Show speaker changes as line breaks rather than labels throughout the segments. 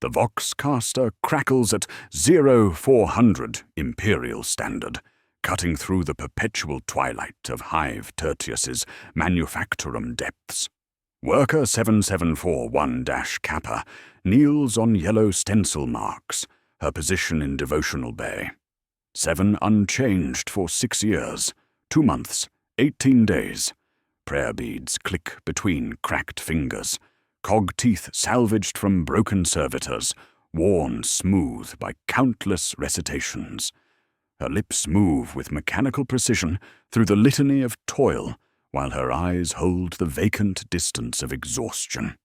The Voxcaster crackles at 0400 Imperial standard, cutting through the perpetual twilight of Hive Tertius's manufactorum depths. Worker 7741-Kappa kneels on yellow stencil marks, her position in devotional bay. 7 unchanged for 6 years, 2 months, 18 days. Prayer beads click between cracked fingers, cog teeth salvaged from broken servitors, worn smooth by countless recitations. Her lips move with mechanical precision through the litany of toil, while her eyes hold the vacant distance of exhaustion.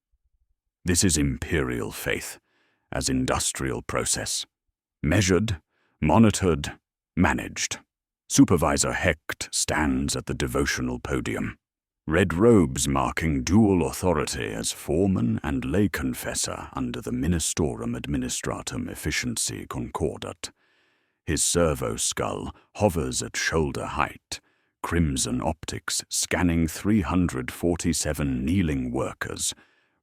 This is Imperial faith, as industrial process. Measured, monitored, managed. Supervisor Hecht stands at the devotional podium, red robes marking dual authority as foreman and lay confessor under the Ministorum Administratum Efficiency Concordat. His servo skull hovers at shoulder height, crimson optics scanning 347 kneeling workers,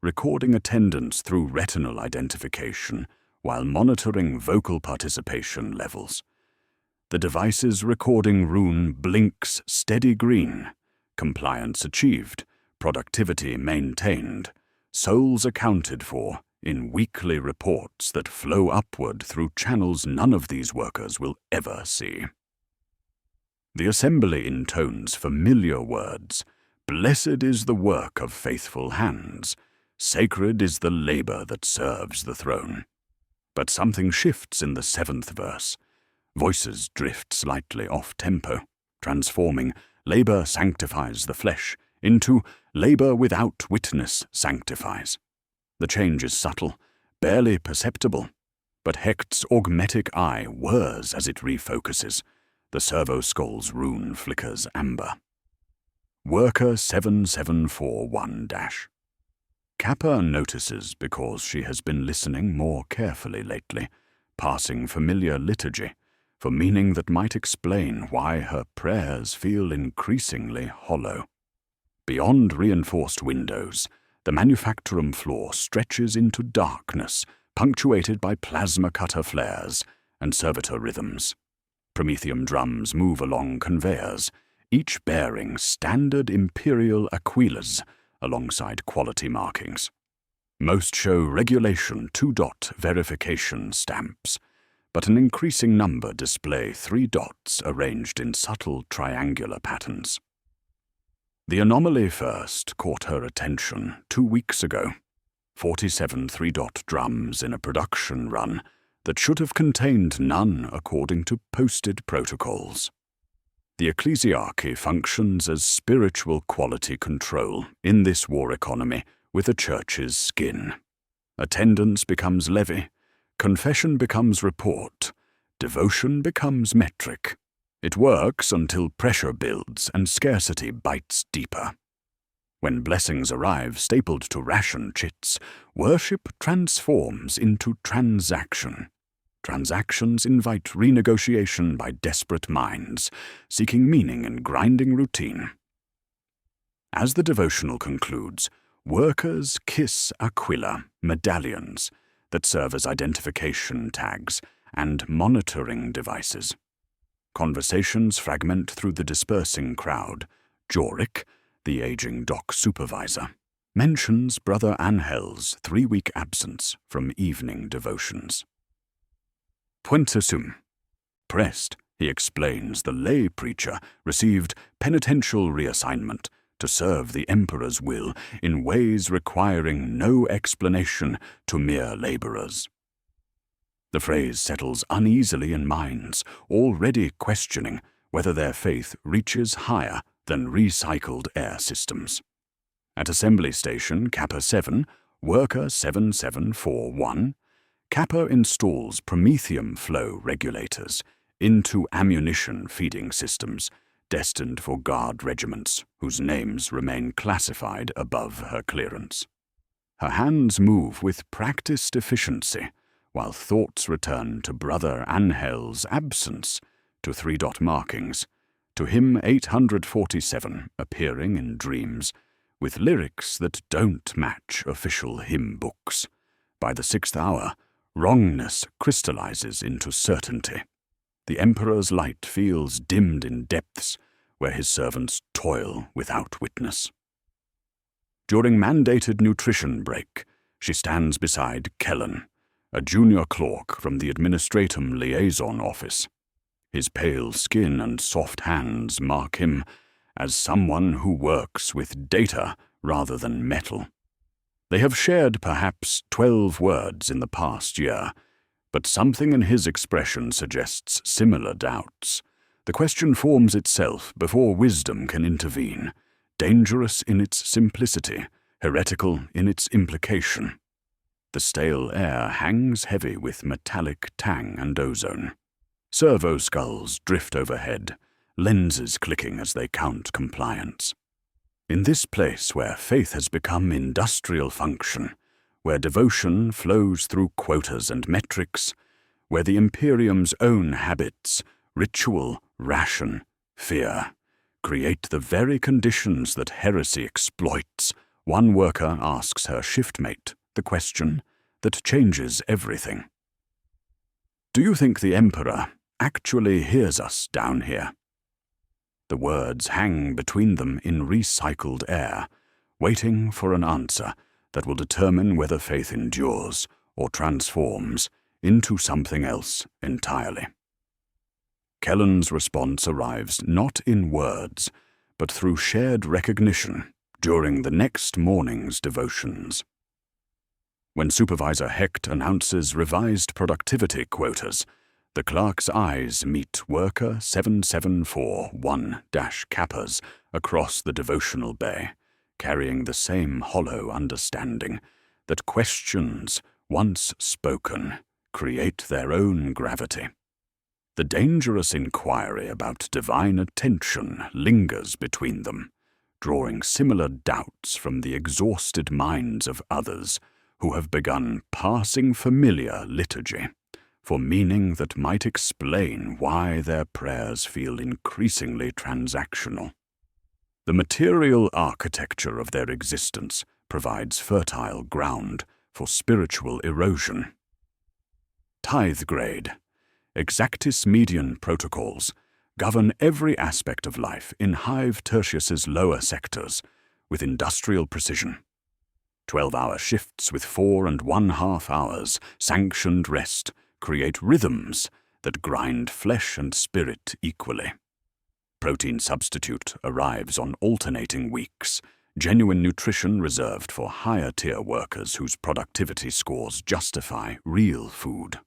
recording attendance through retinal identification while monitoring vocal participation levels. The device's recording rune blinks steady green. Compliance achieved, productivity maintained, souls accounted for in weekly reports that flow upward through channels none of these workers will ever see. The assembly intones familiar words. Blessed is the work of faithful hands. Sacred is the labor that serves the throne. But something shifts in the 7th verse. Voices drift slightly off-tempo, transforming labor sanctifies the flesh into labor without witness sanctifies. The change is subtle, barely perceptible, but Hecht's augmetic eye whirs as it refocuses. The servo skull's rune flickers amber. Worker 7741-. Kappa notices because she has been listening more carefully lately, passing familiar liturgy, for meaning that might explain why her prayers feel increasingly hollow. Beyond reinforced windows, the manufactorum floor stretches into darkness, punctuated by plasma cutter flares and servitor rhythms. Promethium drums move along conveyors, each bearing standard Imperial aquilas alongside quality markings. Most show regulation 2-dot verification stamps, but an increasing number display 3 dots arranged in subtle triangular patterns. The anomaly first caught her attention 2 weeks ago. 47 3-dot drums in a production run that should have contained none according to posted protocols. The ecclesiarchy functions as spiritual quality control in this war economy with a church's skin. Attendance becomes levy, confession becomes report, devotion becomes metric. It works until pressure builds and scarcity bites deeper. When blessings arrive stapled to ration chits, worship transforms into transaction. Transactions invite renegotiation by desperate minds, seeking meaning in grinding routine. As the devotional concludes, workers kiss aquila, medallions, that serve as identification tags and monitoring devices. Conversations fragment through the dispersing crowd. Jorik, the aging dock supervisor, mentions Brother Angel's 3-week absence from evening devotions. Puentisum. Pressed, he explains the lay preacher received penitential reassignment to serve the emperor's will in ways requiring no explanation to mere laborers. The phrase settles uneasily in minds already questioning whether their faith reaches higher than recycled air systems. At Assembly Station Kappa 7, Worker 7741, Kappa installs promethium flow regulators into ammunition feeding systems destined for guard regiments whose names remain classified above her clearance. Her hands move with practiced efficiency, while thoughts return to Brother Angel's absence, to 3-dot markings, to hymn 847 appearing in dreams, with lyrics that don't match official hymn books. By the 6th hour, Wrongness crystallizes into certainty. The Emperor's light feels dimmed in depths where his servants toil without witness. During mandated nutrition break, she stands beside Kellen, a junior clerk from the Administratum Liaison Office. His pale skin and soft hands mark him as someone who works with data rather than metal. They have shared perhaps 12 words in the past year, but something in his expression suggests similar doubts. The question forms itself before wisdom can intervene, dangerous in its simplicity, heretical in its implication. The stale air hangs heavy with metallic tang and ozone. Servo skulls drift overhead, lenses clicking as they count compliance. In this place where faith has become industrial function, where devotion flows through quotas and metrics, where the Imperium's own habits, ritual, ration, fear, create the very conditions that heresy exploits, one worker asks her shiftmate the question that changes everything. Do you think the Emperor actually hears us down here? The words hang between them in recycled air, waiting for an answer that will determine whether faith endures or transforms into something else entirely. Kellen's response arrives not in words, but through shared recognition during the next morning's devotions. When Supervisor Hecht announces revised productivity quotas, the clerk's eyes meet worker 7741-Kappa's across the devotional bay, carrying the same hollow understanding that questions, once spoken, create their own gravity. The dangerous inquiry about divine attention lingers between them, drawing similar doubts from the exhausted minds of others who have begun parsing familiar liturgy for meaning that might explain why their prayers feel increasingly transactional. The material architecture of their existence provides fertile ground for spiritual erosion. Tithe grade, exactis median protocols govern every aspect of life in Hive Tertius's lower sectors with industrial precision. 12-hour shifts with 4½ hours sanctioned rest create rhythms that grind flesh and spirit equally. Protein substitute arrives on alternating weeks, genuine nutrition reserved for higher-tier workers whose productivity scores justify real food.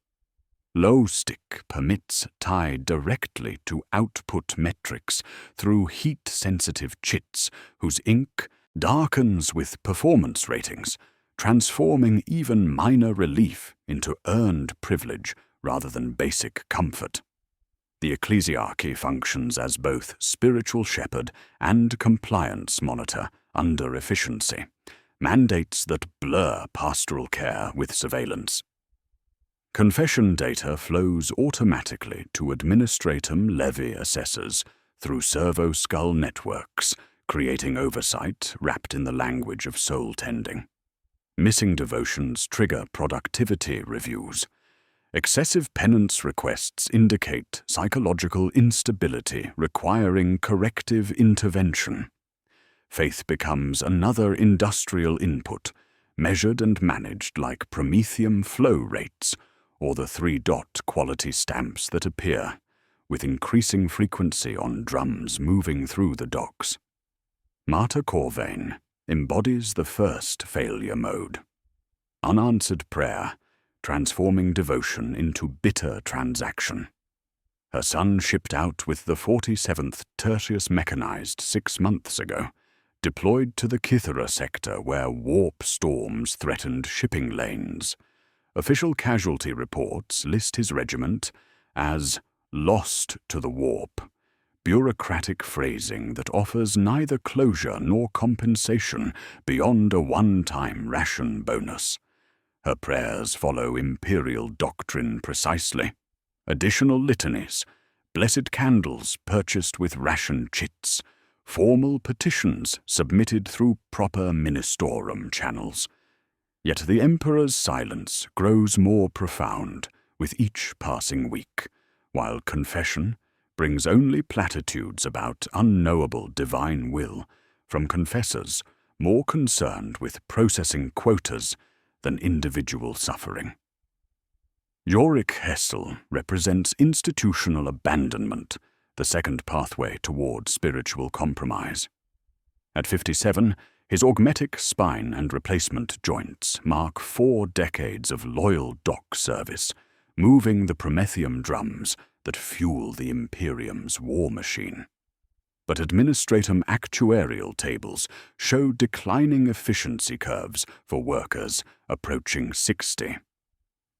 Low stick permits tied directly to output metrics through heat-sensitive chits whose ink darkens with performance ratings, transforming even minor relief into earned privilege rather than basic comfort. The ecclesiarchy functions as both spiritual shepherd and compliance monitor under efficiency, mandates that blur pastoral care with surveillance. Confession data flows automatically to administratum levy assessors through servo skull networks, creating oversight wrapped in the language of soul tending. Missing devotions trigger productivity reviews. Excessive penance requests indicate psychological instability requiring corrective intervention. Faith becomes another industrial input, measured and managed like promethium flow rates or the 3-dot quality stamps that appear, with increasing frequency on drums moving through the docks. Marta Corvain embodies the first failure mode. Unanswered prayer, transforming devotion into bitter transaction. Her son shipped out with the 47th Tertius Mechanized 6 months ago, deployed to the Kythera sector where warp storms threatened shipping lanes. Official casualty reports list his regiment as lost to the warp, bureaucratic phrasing that offers neither closure nor compensation beyond a one-time ration bonus. Her prayers follow imperial doctrine precisely. Additional litanies, blessed candles purchased with ration chits, formal petitions submitted through proper ministorum channels. Yet the Emperor's silence grows more profound with each passing week, while confession brings only platitudes about unknowable divine will from confessors more concerned with processing quotas than individual suffering. Yorick Hessel represents institutional abandonment, the second pathway toward spiritual compromise. At 57, his augmetic spine and replacement joints mark 4 decades of loyal dock service, moving the promethium drums that fuel the Imperium's war machine. But administratum actuarial tables show declining efficiency curves for workers approaching 60.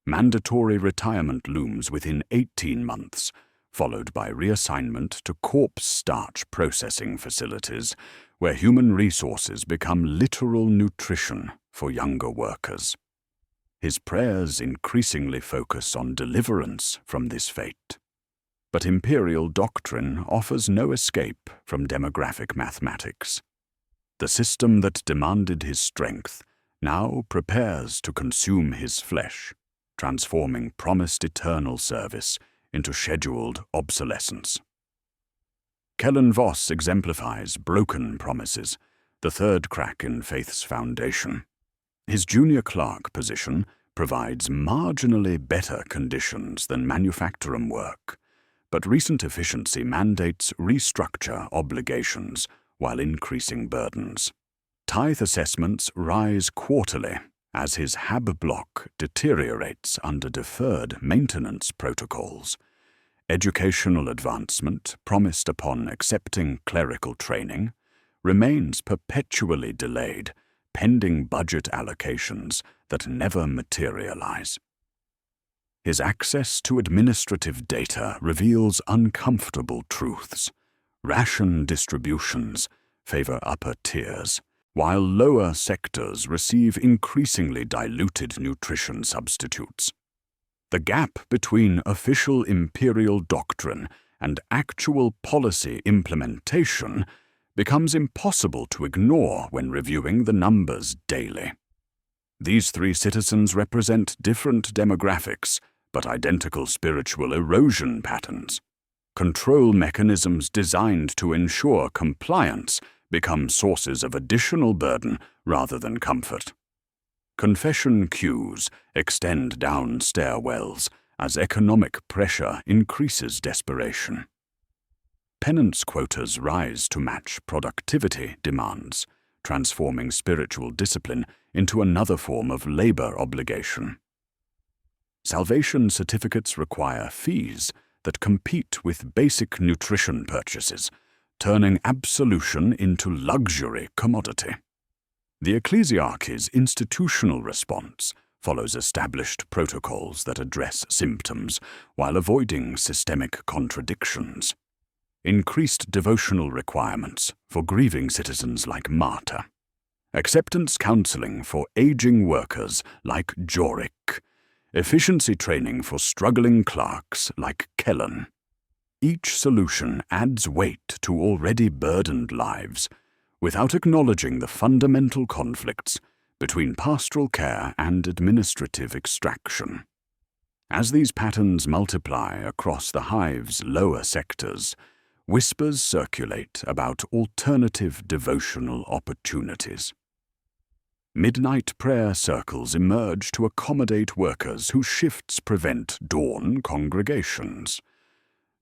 Mandatory retirement looms within 18 months, followed by reassignment to corpse starch processing facilities, where human resources become literal nutrition for younger workers. His prayers increasingly focus on deliverance from this fate. But imperial doctrine offers no escape from demographic mathematics. The system that demanded his strength now prepares to consume his flesh, transforming promised eternal service into scheduled obsolescence. Kellen Voss exemplifies broken promises, the third crack in faith's foundation. His junior clerk position provides marginally better conditions than manufactorum work, but recent efficiency mandates restructure obligations while increasing burdens. Tithe assessments rise quarterly as his HAB block deteriorates under deferred maintenance protocols. Educational advancement, promised upon accepting clerical training, remains perpetually delayed, pending budget allocations that never materialize. His access to administrative data reveals uncomfortable truths. Ration distributions favor upper tiers, while lower sectors receive increasingly diluted nutrition substitutes. The gap between official imperial doctrine and actual policy implementation becomes impossible to ignore when reviewing the numbers daily. These 3 citizens represent different demographics, but identical spiritual erosion patterns. Control mechanisms designed to ensure compliance become sources of additional burden rather than comfort. Confession queues extend down stairwells as economic pressure increases desperation. Penance quotas rise to match productivity demands, transforming spiritual discipline into another form of labor obligation. Salvation certificates require fees that compete with basic nutrition purchases, turning absolution into luxury commodity. The ecclesiarchy's institutional response follows established protocols that address symptoms while avoiding systemic contradictions. Increased devotional requirements for grieving citizens like Marta. Acceptance counseling for aging workers like Jorik. Efficiency training for struggling clerks like Kellen. Each solution adds weight to already burdened lives, without acknowledging the fundamental conflicts between pastoral care and administrative extraction. As these patterns multiply across the hive's lower sectors, whispers circulate about alternative devotional opportunities. Midnight prayer circles emerge to accommodate workers whose shifts prevent dawn congregations.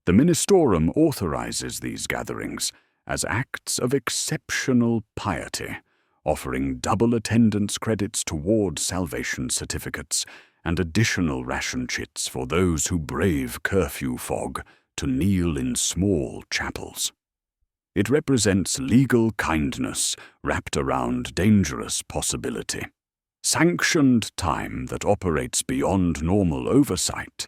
The Ministorum authorizes these gatherings as acts of exceptional piety, offering double attendance credits toward salvation certificates and additional ration chits for those who brave curfew fog to kneel in small chapels. It represents legal kindness wrapped around dangerous possibility. Sanctioned time that operates beyond normal oversight,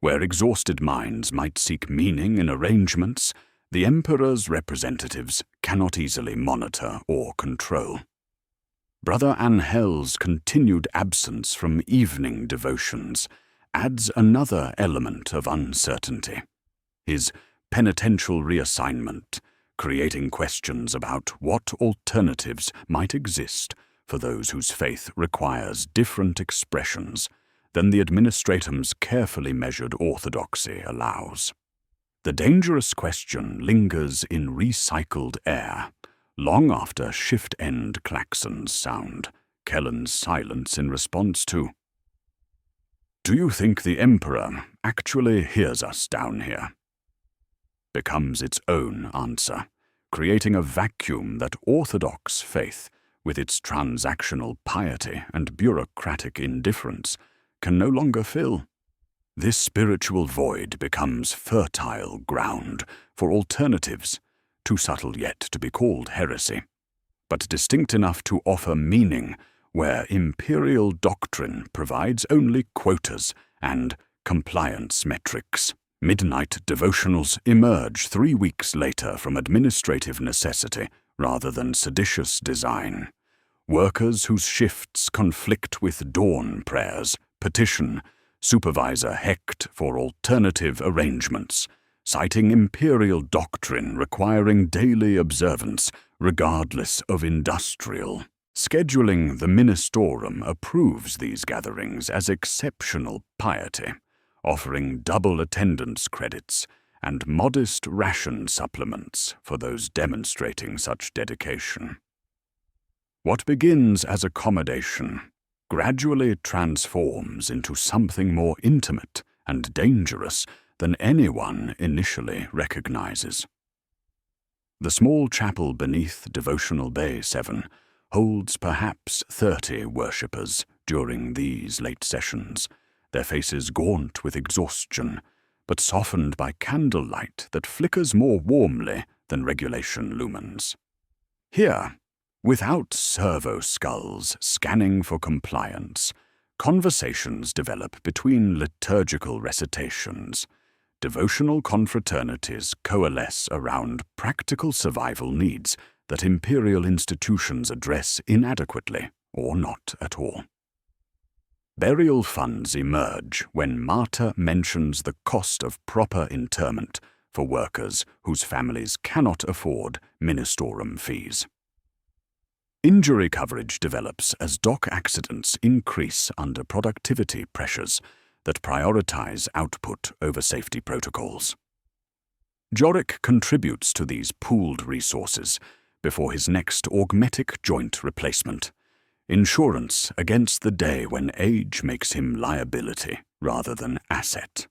where exhausted minds might seek meaning in arrangements the Emperor's representatives cannot easily monitor or control. Brother Angel's continued absence from evening devotions adds another element of uncertainty. His penitential reassignment, creating questions about what alternatives might exist for those whose faith requires different expressions than the administratum's carefully measured orthodoxy allows. The dangerous question lingers in recycled air, long after shift-end klaxons sound, Kellen's silence in response to, "Do you think the Emperor actually hears us down here?" becomes its own answer, creating a vacuum that orthodox faith, with its transactional piety and bureaucratic indifference, can no longer fill. This spiritual void becomes fertile ground for alternatives, too subtle yet to be called heresy, but distinct enough to offer meaning where imperial doctrine provides only quotas and compliance metrics. Midnight devotionals emerge 3 weeks later from administrative necessity rather than seditious design. Workers whose shifts conflict with dawn prayers petition Supervisor Hecht for alternative arrangements, citing imperial doctrine requiring daily observance regardless of industrial. Scheduling the Ministorum approves these gatherings as exceptional piety, offering double attendance credits and modest ration supplements for those demonstrating such dedication. What begins as accommodation gradually transforms into something more intimate and dangerous than anyone initially recognizes. The small chapel beneath Devotional Bay 7 holds perhaps 30 worshippers during these late sessions, their faces gaunt with exhaustion, but softened by candlelight that flickers more warmly than regulation lumens. Here, without servo skulls scanning for compliance, conversations develop between liturgical recitations. Devotional confraternities coalesce around practical survival needs that imperial institutions address inadequately or not at all. Burial funds emerge when Marta mentions the cost of proper interment for workers whose families cannot afford ministorum fees. Injury coverage develops as dock accidents increase under productivity pressures that prioritize output over safety protocols. Jorik contributes to these pooled resources before his next augmetic joint replacement, insurance against the day when age makes him liability rather than asset.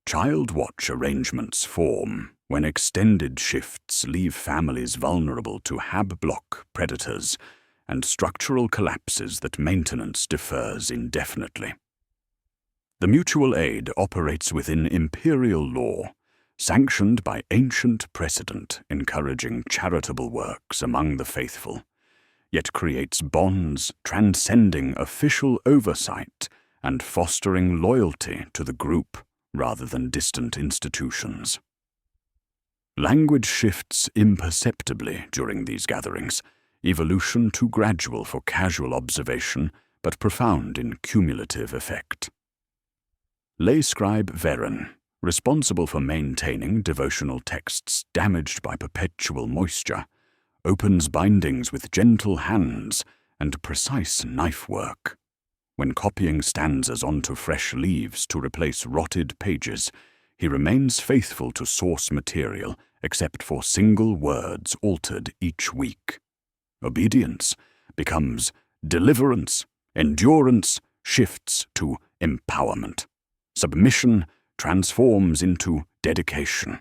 Child watch arrangements form when extended shifts leave families vulnerable to hab block predators and structural collapses that maintenance defers indefinitely. The mutual aid operates within imperial law, sanctioned by ancient precedent encouraging charitable works among the faithful, yet creates bonds transcending official oversight and fostering loyalty to the group rather than distant institutions. Language shifts imperceptibly during these gatherings, evolution too gradual for casual observation but profound in cumulative effect. Lay scribe Veren, responsible for maintaining devotional texts damaged by perpetual moisture, opens bindings with gentle hands and precise knife work. When copying stanzas onto fresh leaves to replace rotted pages, he remains faithful to source material except for single words altered each week. Obedience becomes deliverance, endurance shifts to empowerment. Submission transforms into dedication.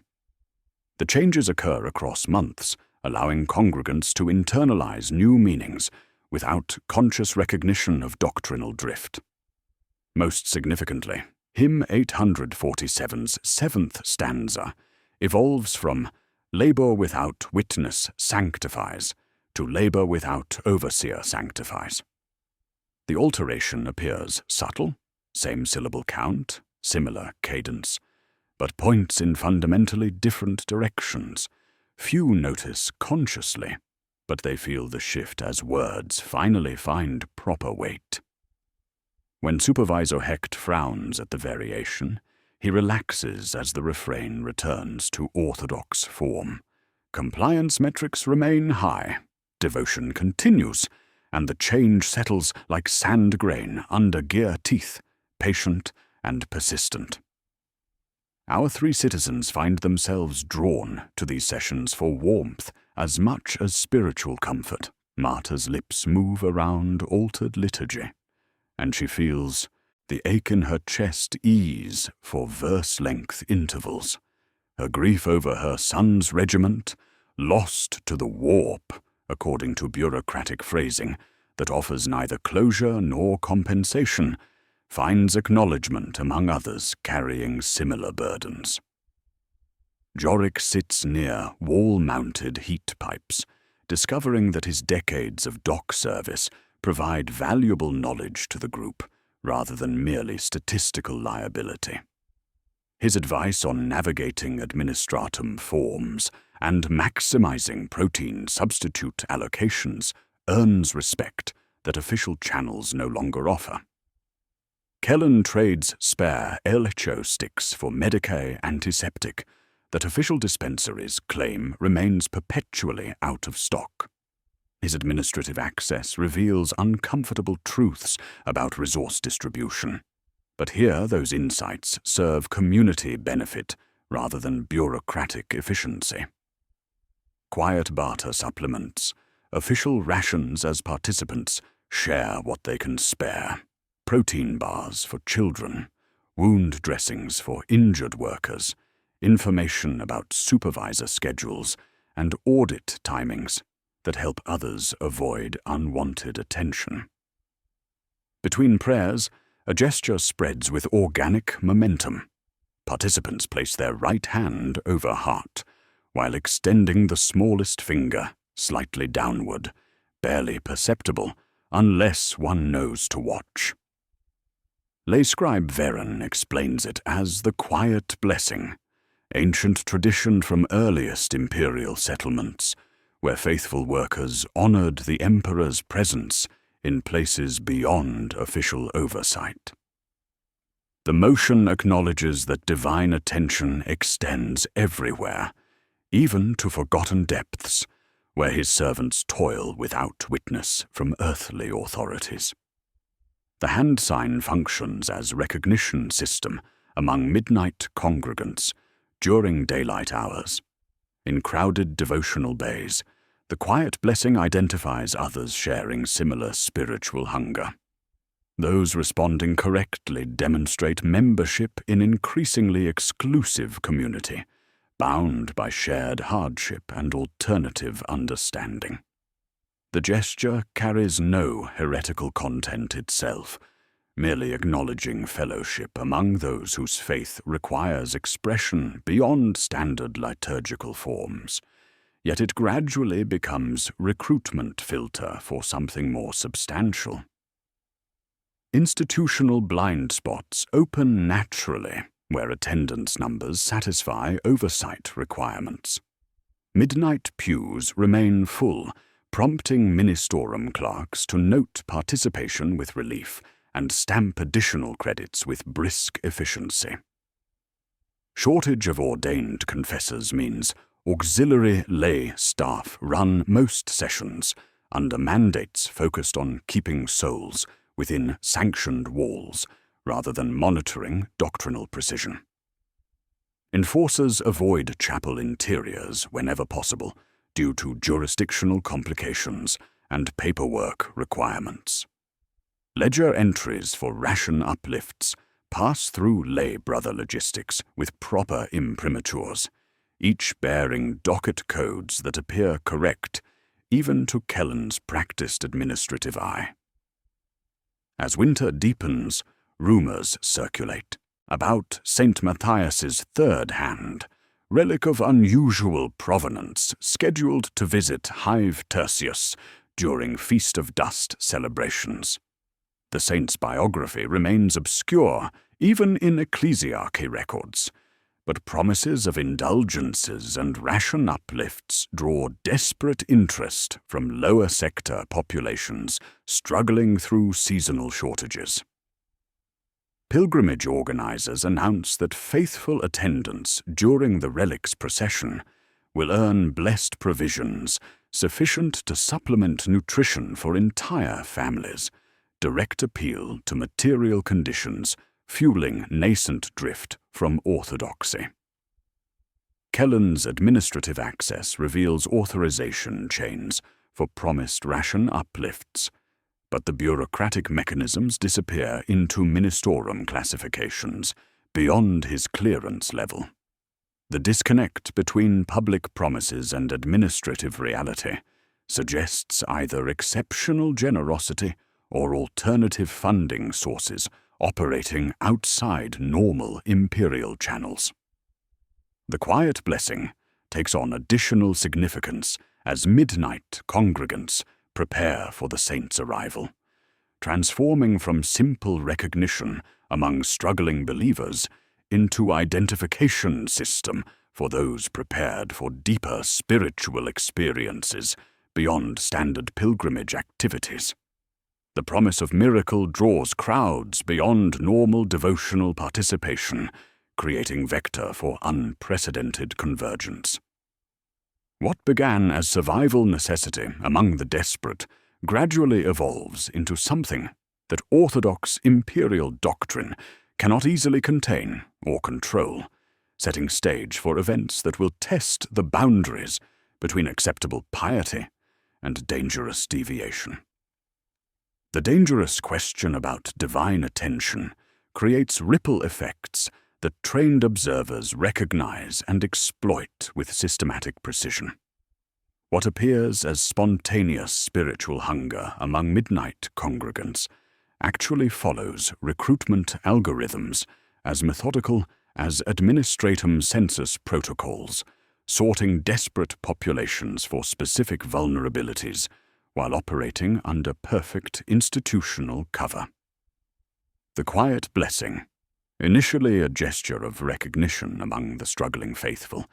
The changes occur across months, allowing congregants to internalize new meanings without conscious recognition of doctrinal drift. Most significantly, Hymn 847's 7th stanza evolves from labor without witness sanctifies to labor without overseer sanctifies. The alteration appears subtle, same syllable count, similar cadence, but points in fundamentally different directions. Few notice consciously, but they feel the shift as words finally find proper weight. When Supervisor Hecht frowns at the variation, he relaxes as the refrain returns to orthodox form. Compliance metrics remain high, devotion continues, and the change settles like sand grain under gear teeth, patient and persistent. Our three citizens find themselves drawn to these sessions for warmth as much as spiritual comfort. Marta's lips move around altered liturgy, and she feels the ache in her chest ease for verse-length intervals. Her grief over her son's regiment, lost to the warp, according to bureaucratic phrasing that offers neither closure nor compensation, finds acknowledgement among others carrying similar burdens. Jorik sits near wall-mounted heat pipes, discovering that his decades of dock service provide valuable knowledge to the group, rather than merely statistical liability. His advice on navigating administratum forms and maximizing protein substitute allocations earns respect that official channels no longer offer. Kellen trades spare LHO sticks for Medicae antiseptic that official dispensaries claim remains perpetually out of stock. His administrative access reveals uncomfortable truths about resource distribution, but here those insights serve community benefit rather than bureaucratic efficiency. Quiet barter supplements, official rations as participants share what they can spare, protein bars for children, wound dressings for injured workers, information about supervisor schedules, and audit timings that help others avoid unwanted attention. Between prayers, a gesture spreads with organic momentum. Participants place their right hand over heart, while extending the smallest finger slightly downward, barely perceptible unless one knows to watch. Lay scribe Veren explains it as the quiet blessing, ancient tradition from earliest imperial settlements, where faithful workers honored the emperor's presence in places beyond official oversight. The motion acknowledges that divine attention extends everywhere, even to forgotten depths, where his servants toil without witness from earthly authorities. The hand sign functions as recognition system among midnight congregants during daylight hours. In crowded devotional bays, the quiet blessing identifies others sharing similar spiritual hunger. Those responding correctly demonstrate membership in increasingly exclusive community, bound by shared hardship and alternative understanding. The gesture carries no heretical content itself, merely acknowledging fellowship among those whose faith requires expression beyond standard liturgical forms, yet it gradually becomes recruitment filter for something more substantial. Institutional blind spots open naturally where attendance numbers satisfy oversight requirements. Midnight pews remain full, prompting ministorum clerks to note participation with relief and stamp additional credits with brisk efficiency. Shortage of ordained confessors means auxiliary lay staff run most sessions under mandates focused on keeping souls within sanctioned walls rather than monitoring doctrinal precision. Enforcers avoid chapel interiors whenever possible due to jurisdictional complications and paperwork requirements. Ledger entries for ration uplifts pass through lay brother logistics with proper imprimaturs, each bearing docket codes that appear correct even to Kellen's practiced administrative eye. As winter deepens, rumors circulate about St. Matthias's third hand, relic of unusual provenance, scheduled to visit Hive Tertius during Feast of Dust celebrations. The saint's biography remains obscure, even in ecclesiarchy records, but promises of indulgences and ration uplifts draw desperate interest from lower sector populations struggling through seasonal shortages. Pilgrimage organizers announce that faithful attendance during the relics procession will earn blessed provisions sufficient to supplement nutrition for entire families, direct appeal to material conditions, fueling nascent drift from orthodoxy. Kellen's administrative access reveals authorization chains for promised ration uplifts, but the bureaucratic mechanisms disappear into ministorum classifications beyond his clearance level. The disconnect between public promises and administrative reality suggests either exceptional generosity or alternative funding sources operating outside normal imperial channels. The quiet blessing takes on additional significance as midnight congregants prepare for the saint's arrival, transforming from simple recognition among struggling believers into identification system for those prepared for deeper spiritual experiences beyond standard pilgrimage activities. The promise of miracle draws crowds beyond normal devotional participation, creating vector for unprecedented convergence. What began as survival necessity among the desperate gradually evolves into something that orthodox imperial doctrine cannot easily contain or control, setting stage for events that will test the boundaries between acceptable piety and dangerous deviation. The dangerous question about divine attention creates ripple effects that trained observers recognize and exploit with systematic precision. What appears as spontaneous spiritual hunger among midnight congregants actually follows recruitment algorithms as methodical as administratum census protocols, sorting desperate populations for specific vulnerabilities while operating under perfect institutional cover. The quiet blessing, initially a gesture of recognition among the struggling faithful,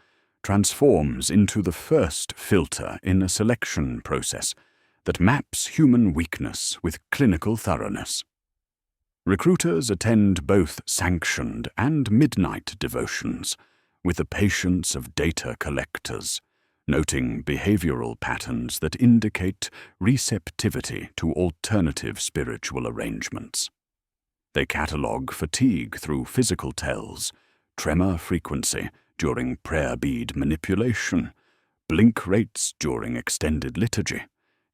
transforms into the first filter in a selection process that maps human weakness with clinical thoroughness. Recruiters attend both sanctioned and midnight devotions with the patience of data collectors, noting behavioral patterns that indicate receptivity to alternative spiritual arrangements. They catalogue fatigue through physical tells, tremor frequency during prayer bead manipulation, blink rates during extended liturgy,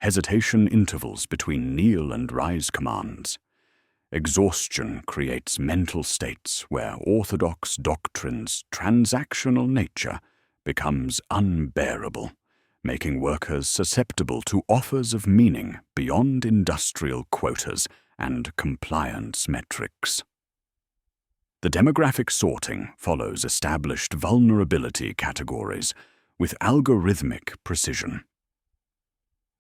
hesitation intervals between kneel and rise commands. Exhaustion creates mental states where orthodox doctrine's transactional nature becomes unbearable, making workers susceptible to offers of meaning beyond industrial quotas and compliance metrics. The demographic sorting follows established vulnerability categories with algorithmic precision.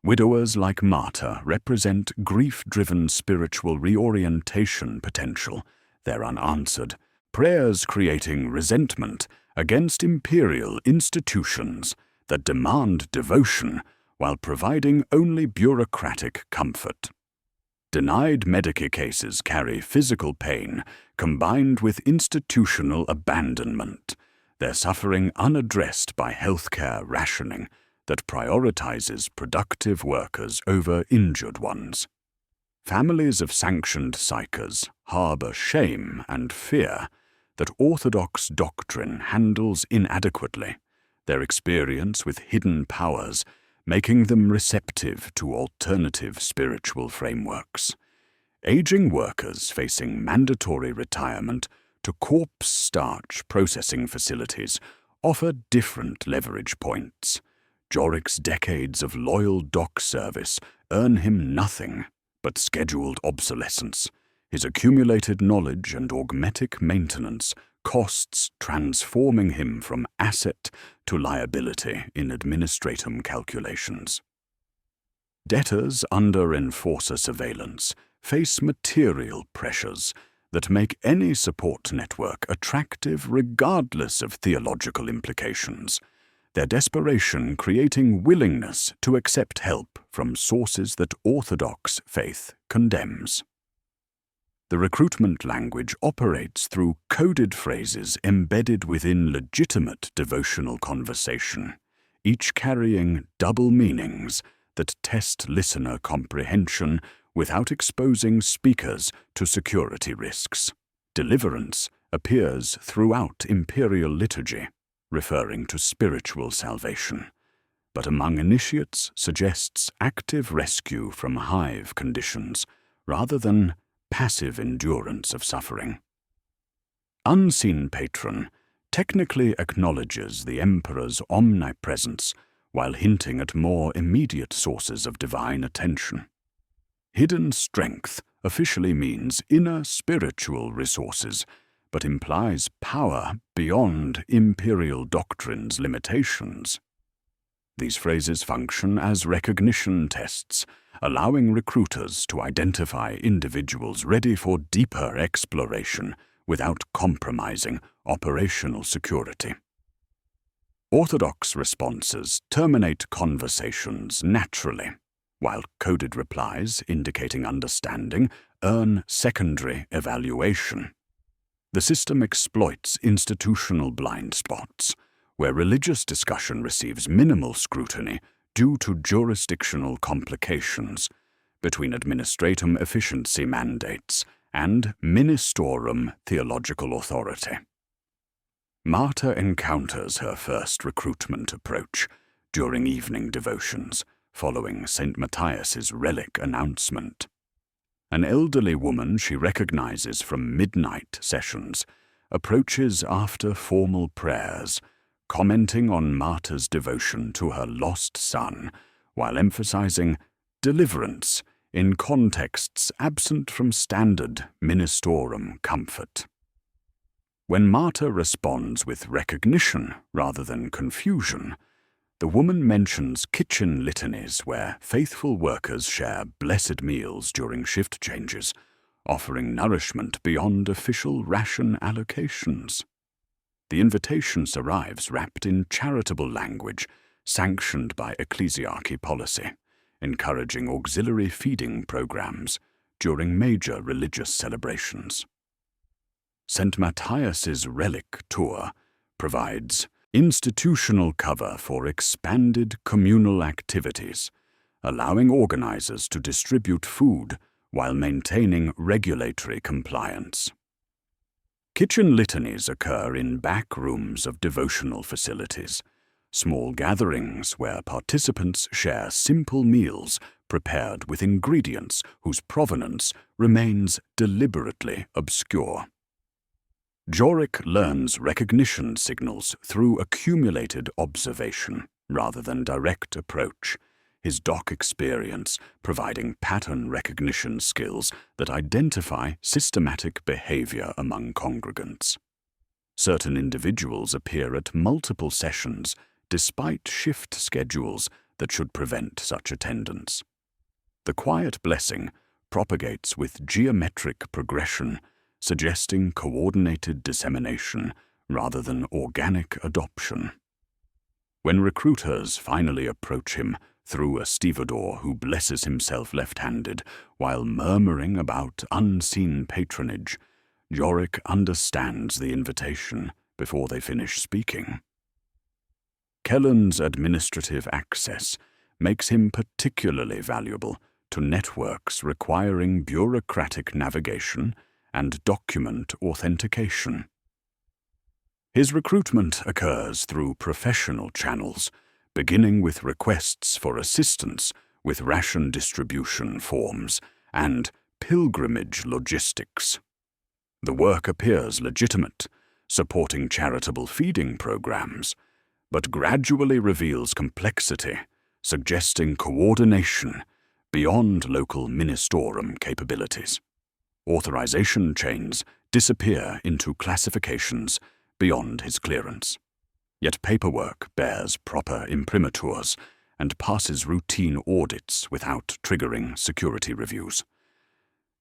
Widowers like Marta represent grief-driven spiritual reorientation potential, their unanswered prayers creating resentment against imperial institutions that demand devotion while providing only bureaucratic comfort. Denied Medicaid cases carry physical pain combined with institutional abandonment, their suffering unaddressed by healthcare rationing that prioritizes productive workers over injured ones. Families of sanctioned psychers harbor shame and fear that orthodox doctrine handles inadequately, their experience with hidden powers making them receptive to alternative spiritual frameworks. Aging workers facing mandatory retirement to corpse starch processing facilities offer different leverage points. Jorik's decades of loyal dock service earn him nothing but scheduled obsolescence. His accumulated knowledge and augmetic maintenance costs transforming him from asset to liability in administratum calculations. Debtors under enforcer surveillance face material pressures that make any support network attractive regardless of theological implications, their desperation creating willingness to accept help from sources that orthodox faith condemns. The recruitment language operates through coded phrases embedded within legitimate devotional conversation, each carrying double meanings that test listener comprehension without exposing speakers to security risks. Deliverance appears throughout imperial liturgy, referring to spiritual salvation, but among initiates suggests active rescue from hive conditions rather than passive endurance of suffering. Unseen Patron technically acknowledges the Emperor's omnipresence while hinting at more immediate sources of divine attention. Hidden Strength officially means inner spiritual resources, but implies power beyond imperial doctrine's limitations. These phrases function as recognition tests, allowing recruiters to identify individuals ready for deeper exploration without compromising operational security. Orthodox responses terminate conversations naturally, while coded replies indicating understanding earn secondary evaluation. The system exploits institutional blind spots, where religious discussion receives minimal scrutiny due to jurisdictional complications between administratum efficiency mandates and ministorum theological authority. Marta encounters her first recruitment approach during evening devotions following St. Matthias's relic announcement. An elderly woman she recognizes from midnight sessions approaches after formal prayers, commenting on Marta's devotion to her lost son while emphasizing deliverance in contexts absent from standard ministorum comfort. When Marta responds with recognition rather than confusion, the woman mentions kitchen litanies where faithful workers share blessed meals during shift changes, offering nourishment beyond official ration allocations. The invitation arrives wrapped in charitable language sanctioned by ecclesiarchy policy, encouraging auxiliary feeding programs during major religious celebrations. St. Matthias's relic tour provides institutional cover for expanded communal activities, allowing organizers to distribute food while maintaining regulatory compliance. Kitchen litanies occur in back rooms of devotional facilities, small gatherings where participants share simple meals prepared with ingredients whose provenance remains deliberately obscure. Jorik learns recognition signals through accumulated observation rather than direct approach, his doc experience providing pattern recognition skills that identify systematic behavior among congregants. Certain individuals appear at multiple sessions despite shift schedules that should prevent such attendance. The quiet blessing propagates with geometric progression, suggesting coordinated dissemination rather than organic adoption. When recruiters finally approach him through a stevedore who blesses himself left-handed while murmuring about unseen patronage, Jorik understands the invitation before they finish speaking. Kellen's administrative access makes him particularly valuable to networks requiring bureaucratic navigation and document authentication. His recruitment occurs through professional channels, beginning with requests for assistance with ration distribution forms and pilgrimage logistics. The work appears legitimate, supporting charitable feeding programs, but gradually reveals complexity, suggesting coordination beyond local ministorum capabilities. Authorization chains disappear into classifications beyond his clearance. Yet paperwork bears proper imprimaturs and passes routine audits without triggering security reviews.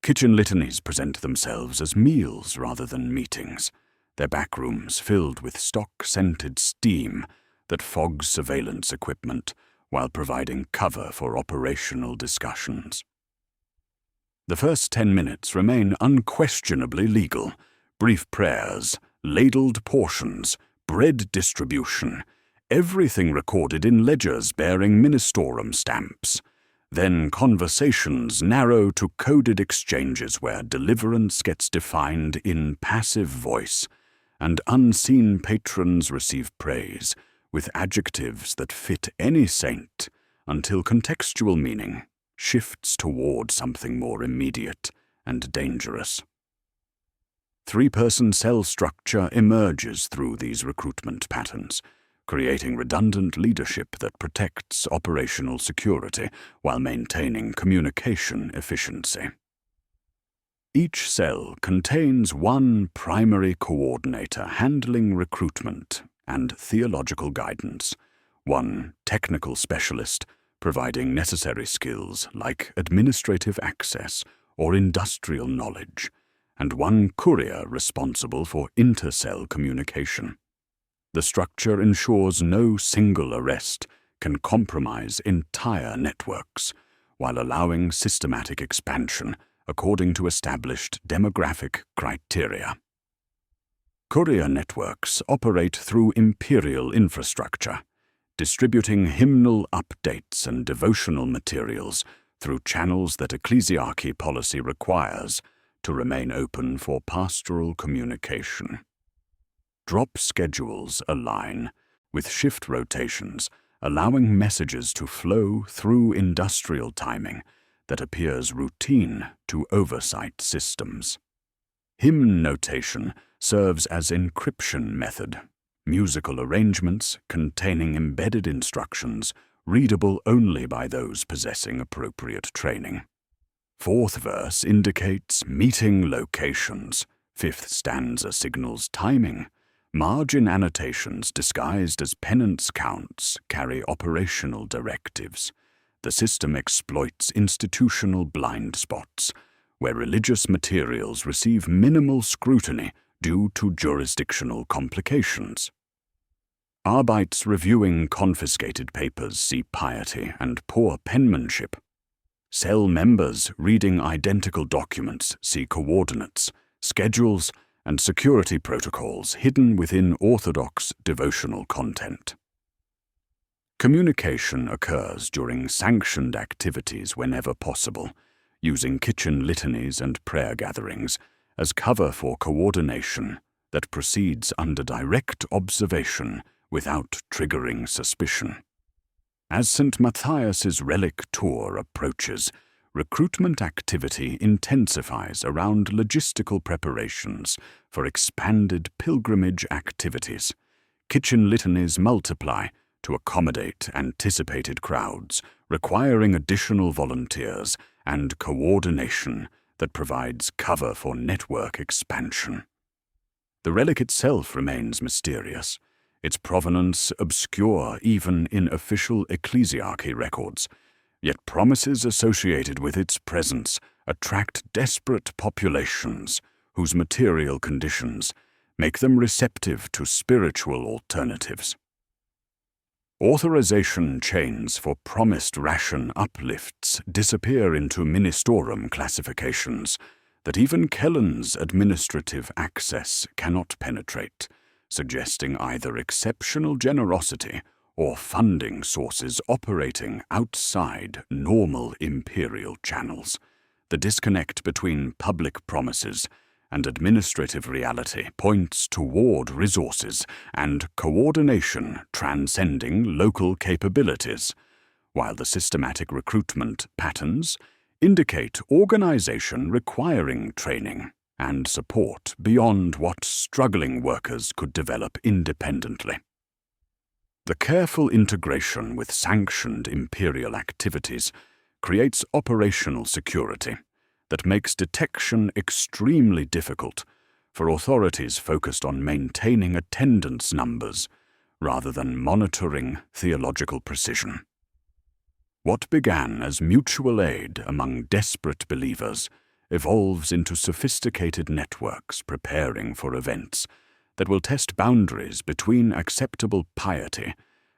Kitchen litanies present themselves as meals rather than meetings, their backrooms filled with stock-scented steam that fogs surveillance equipment while providing cover for operational discussions. The first 10 minutes remain unquestionably legal. Brief prayers, ladled portions, bread distribution, everything recorded in ledgers bearing ministorum stamps. Then conversations narrow to coded exchanges where deliverance gets defined in passive voice, and unseen patrons receive praise with adjectives that fit any saint until contextual meaning shifts toward something more immediate and dangerous. Three-person cell structure emerges through these recruitment patterns, creating redundant leadership that protects operational security while maintaining communication efficiency. Each cell contains one primary coordinator handling recruitment and theological guidance, one technical specialist providing necessary skills like administrative access or industrial knowledge, and one courier responsible for inter-cell communication. The structure ensures no single arrest can compromise entire networks, while allowing systematic expansion according to established demographic criteria. Courier networks operate through imperial infrastructure, distributing hymnal updates and devotional materials through channels that ecclesiarchy policy requires to remain open for pastoral communication. Drop schedules align with shift rotations, allowing messages to flow through industrial timing that appears routine to oversight systems. Hymn notation serves as encryption method, musical arrangements containing embedded instructions readable only by those possessing appropriate training. Fourth verse indicates meeting locations, fifth stanza signals timing, margin annotations disguised as penance counts carry operational directives. The system exploits institutional blind spots, where religious materials receive minimal scrutiny due to jurisdictional complications. Arbites reviewing confiscated papers see piety and poor penmanship. Cell members reading identical documents see coordinates, schedules, and security protocols hidden within orthodox devotional content. Communication occurs during sanctioned activities whenever possible, using kitchen litanies and prayer gatherings as cover for coordination that proceeds under direct observation without triggering suspicion. As St. Matthias's relic tour approaches, recruitment activity intensifies around logistical preparations for expanded pilgrimage activities. Kitchen litanies multiply to accommodate anticipated crowds, requiring additional volunteers and coordination that provides cover for network expansion. The relic itself remains mysterious, its provenance obscure even in official ecclesiarchy records, yet promises associated with its presence attract desperate populations whose material conditions make them receptive to spiritual alternatives. Authorization chains for promised ration uplifts disappear into ministorum classifications that even Kellen's administrative access cannot penetrate, suggesting either exceptional generosity or funding sources operating outside normal imperial channels. The disconnect between public promises and administrative reality points toward resources and coordination transcending local capabilities, while the systematic recruitment patterns indicate organization requiring training and support beyond what struggling workers could develop independently. The careful integration with sanctioned imperial activities creates operational security that makes detection extremely difficult for authorities focused on maintaining attendance numbers rather than monitoring theological precision. What began as mutual aid among desperate believers evolves into sophisticated networks preparing for events that will test boundaries between acceptable piety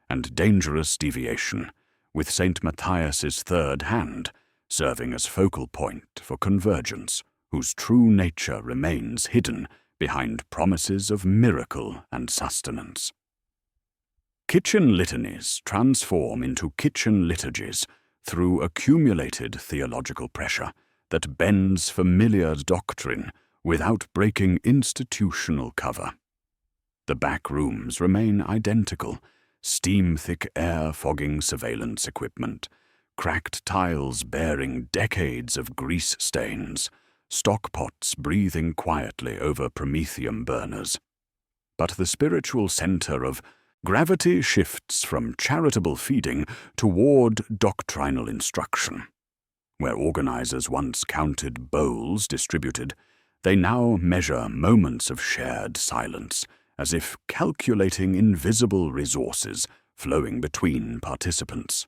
and dangerous deviation, with St. Matthias's third hand serving as focal point for convergence, whose true nature remains hidden behind promises of miracle and sustenance. Kitchen litanies transform into kitchen liturgies through accumulated theological pressure that bends familiar doctrine without breaking institutional cover. The back rooms remain identical, steam-thick air-fogging surveillance equipment, cracked tiles bearing decades of grease stains, stockpots breathing quietly over promethium burners. But the spiritual center of gravity shifts from charitable feeding toward doctrinal instruction. Where organizers once counted bowls distributed, they now measure moments of shared silence, as if calculating invisible resources flowing between participants.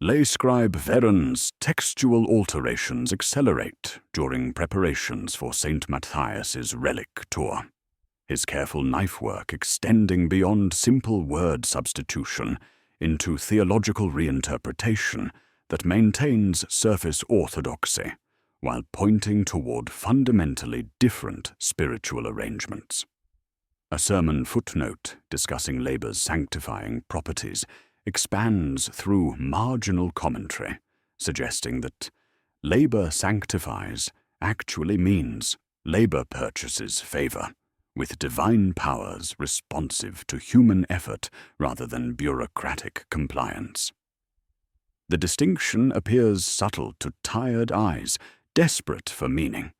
Lay scribe Veron's textual alterations accelerate during preparations for St. Matthias's relic tour, his careful knife work extending beyond simple word substitution into theological reinterpretation that maintains surface orthodoxy while pointing toward fundamentally different spiritual arrangements. A sermon footnote discussing labor's sanctifying properties expands through marginal commentary, suggesting that labor sanctifies actually means labor purchases favor, with divine powers responsive to human effort rather than bureaucratic compliance. The distinction appears subtle to tired eyes, desperate for meaning,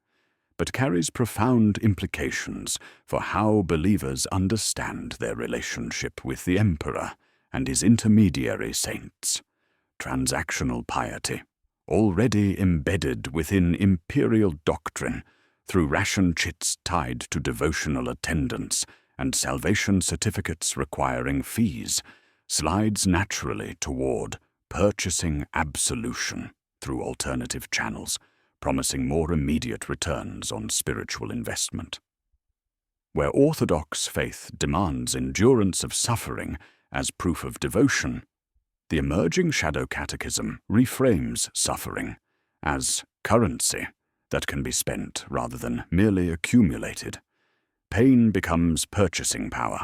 but carries profound implications for how believers understand their relationship with the emperor and his intermediary saints. Transactional piety, already embedded within imperial doctrine through ration chits tied to devotional attendance and salvation certificates requiring fees, slides naturally toward purchasing absolution through alternative channels, promising more immediate returns on spiritual investment. Where orthodox faith demands endurance of suffering as proof of devotion, the emerging shadow catechism reframes suffering as currency that can be spent rather than merely accumulated. Pain becomes purchasing power.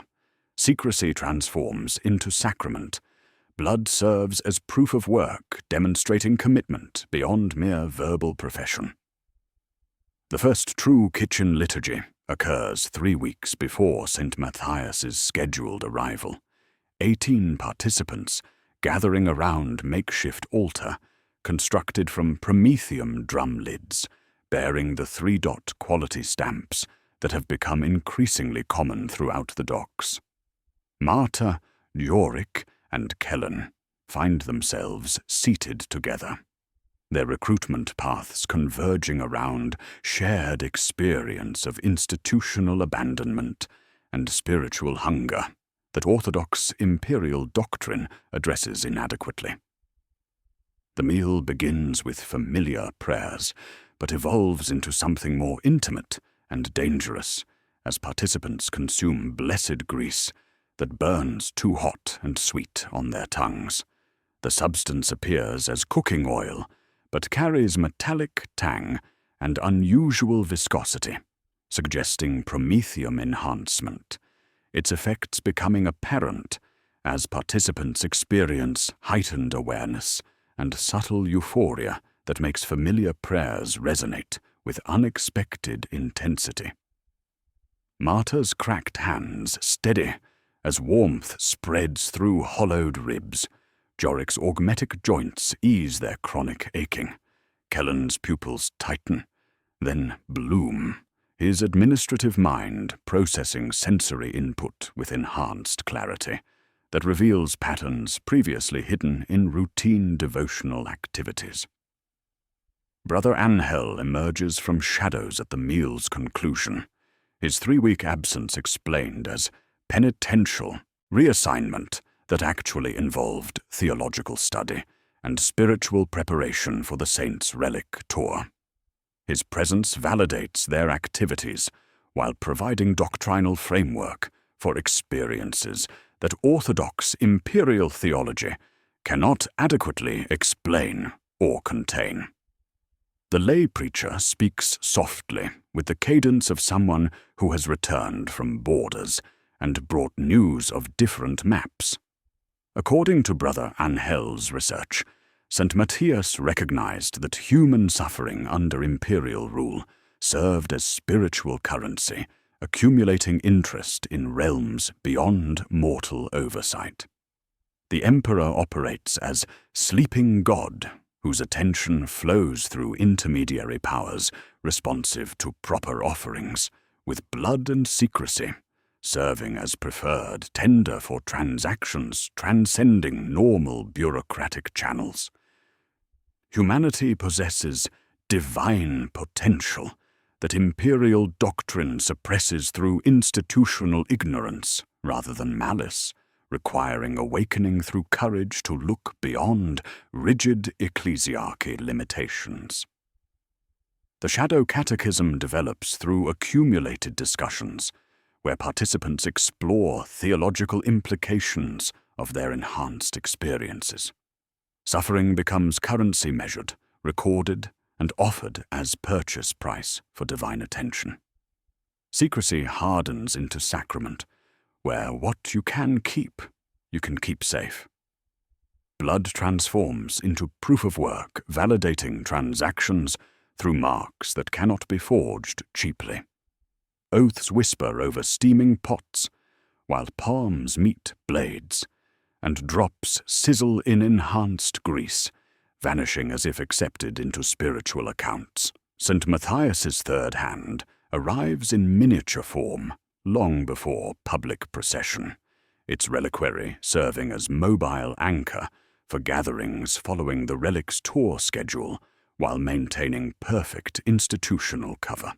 Secrecy transforms into sacrament. Blood serves as proof of work, demonstrating commitment beyond mere verbal profession. The first true kitchen liturgy occurs 3 weeks before St. Matthias's scheduled arrival. 18 participants gathering around makeshift altar constructed from promethium drum lids, bearing the 3-dot quality stamps that have become increasingly common throughout the docks. Marta, Yorick, and Kellen find themselves seated together, their recruitment paths converging around shared experience of institutional abandonment and spiritual hunger that orthodox imperial doctrine addresses inadequately. The meal begins with familiar prayers, but evolves into something more intimate and dangerous as participants consume blessed grease that burns too hot and sweet on their tongues. The substance appears as cooking oil, but carries metallic tang and unusual viscosity, suggesting promethium enhancement, its effects becoming apparent as participants experience heightened awareness and subtle euphoria that makes familiar prayers resonate with unexpected intensity. Marta's cracked hands steady as warmth spreads through hollowed ribs. Jorik's augmetic joints ease their chronic aching. Kellen's pupils tighten, then bloom, his administrative mind processing sensory input with enhanced clarity that reveals patterns previously hidden in routine devotional activities. Brother Angel emerges from shadows at the meal's conclusion, his 3-week absence explained as penitential reassignment that actually involved theological study and spiritual preparation for the saints' relic tour. His presence validates their activities while providing doctrinal framework for experiences that orthodox imperial theology cannot adequately explain or contain. The lay preacher speaks softly with the cadence of someone who has returned from borders and brought news of different maps. According to Brother Angel's research, St. Matthias recognized that human suffering under imperial rule served as spiritual currency, accumulating interest in realms beyond mortal oversight. The emperor operates as sleeping god, whose attention flows through intermediary powers responsive to proper offerings, with blood and secrecy, serving as preferred tender for transactions transcending normal bureaucratic channels. Humanity possesses divine potential that imperial doctrine suppresses through institutional ignorance rather than malice, requiring awakening through courage to look beyond rigid ecclesiarchy limitations. The Shadow Catechism develops through accumulated discussions, where participants explore theological implications of their enhanced experiences. Suffering becomes currency measured, recorded, and offered as purchase price for divine attention. Secrecy hardens into sacrament, where what you can keep safe. Blood transforms into proof of work, validating transactions through marks that cannot be forged cheaply. Oaths whisper over steaming pots, while palms meet blades, and drops sizzle in enhanced grease, vanishing as if accepted into spiritual accounts. St. Matthias's third hand arrives in miniature form long before public procession, its reliquary serving as mobile anchor for gatherings following the relic's tour schedule while maintaining perfect institutional cover.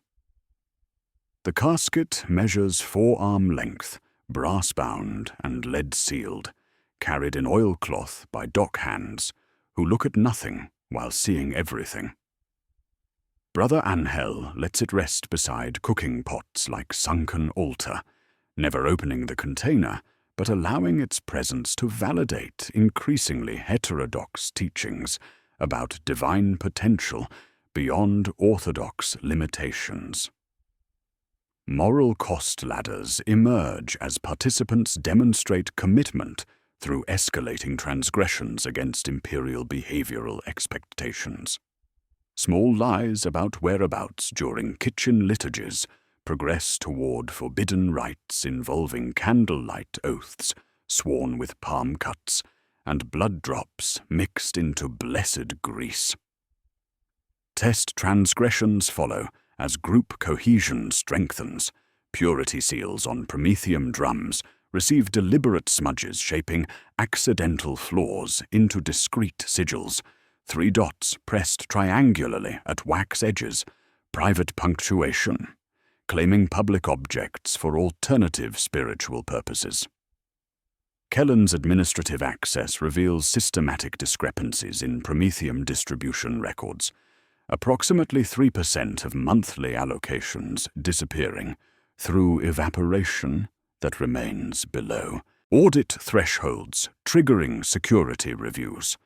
The casket measures forearm length, brass-bound and lead-sealed, carried in oilcloth by dock hands who look at nothing while seeing everything. Brother Angel lets it rest beside cooking pots like sunken altar, never opening the container, but allowing its presence to validate increasingly heterodox teachings about divine potential beyond orthodox limitations. Moral cost ladders emerge as participants demonstrate commitment through escalating transgressions against imperial behavioral expectations. Small lies about whereabouts during kitchen liturgies progress toward forbidden rites involving candlelight oaths sworn with palm cuts and blood drops mixed into blessed grease. Test transgressions follow as group cohesion strengthens. Purity seals on promethium drums receive deliberate smudges shaping accidental flaws into discrete sigils, 3 dots pressed triangularly at wax edges, private punctuation, claiming public objects for alternative spiritual purposes. Kellen's administrative access reveals systematic discrepancies in promethium distribution records, approximately 3% of monthly allocations disappearing through evaporation that remains below. Audit thresholds triggering security reviews.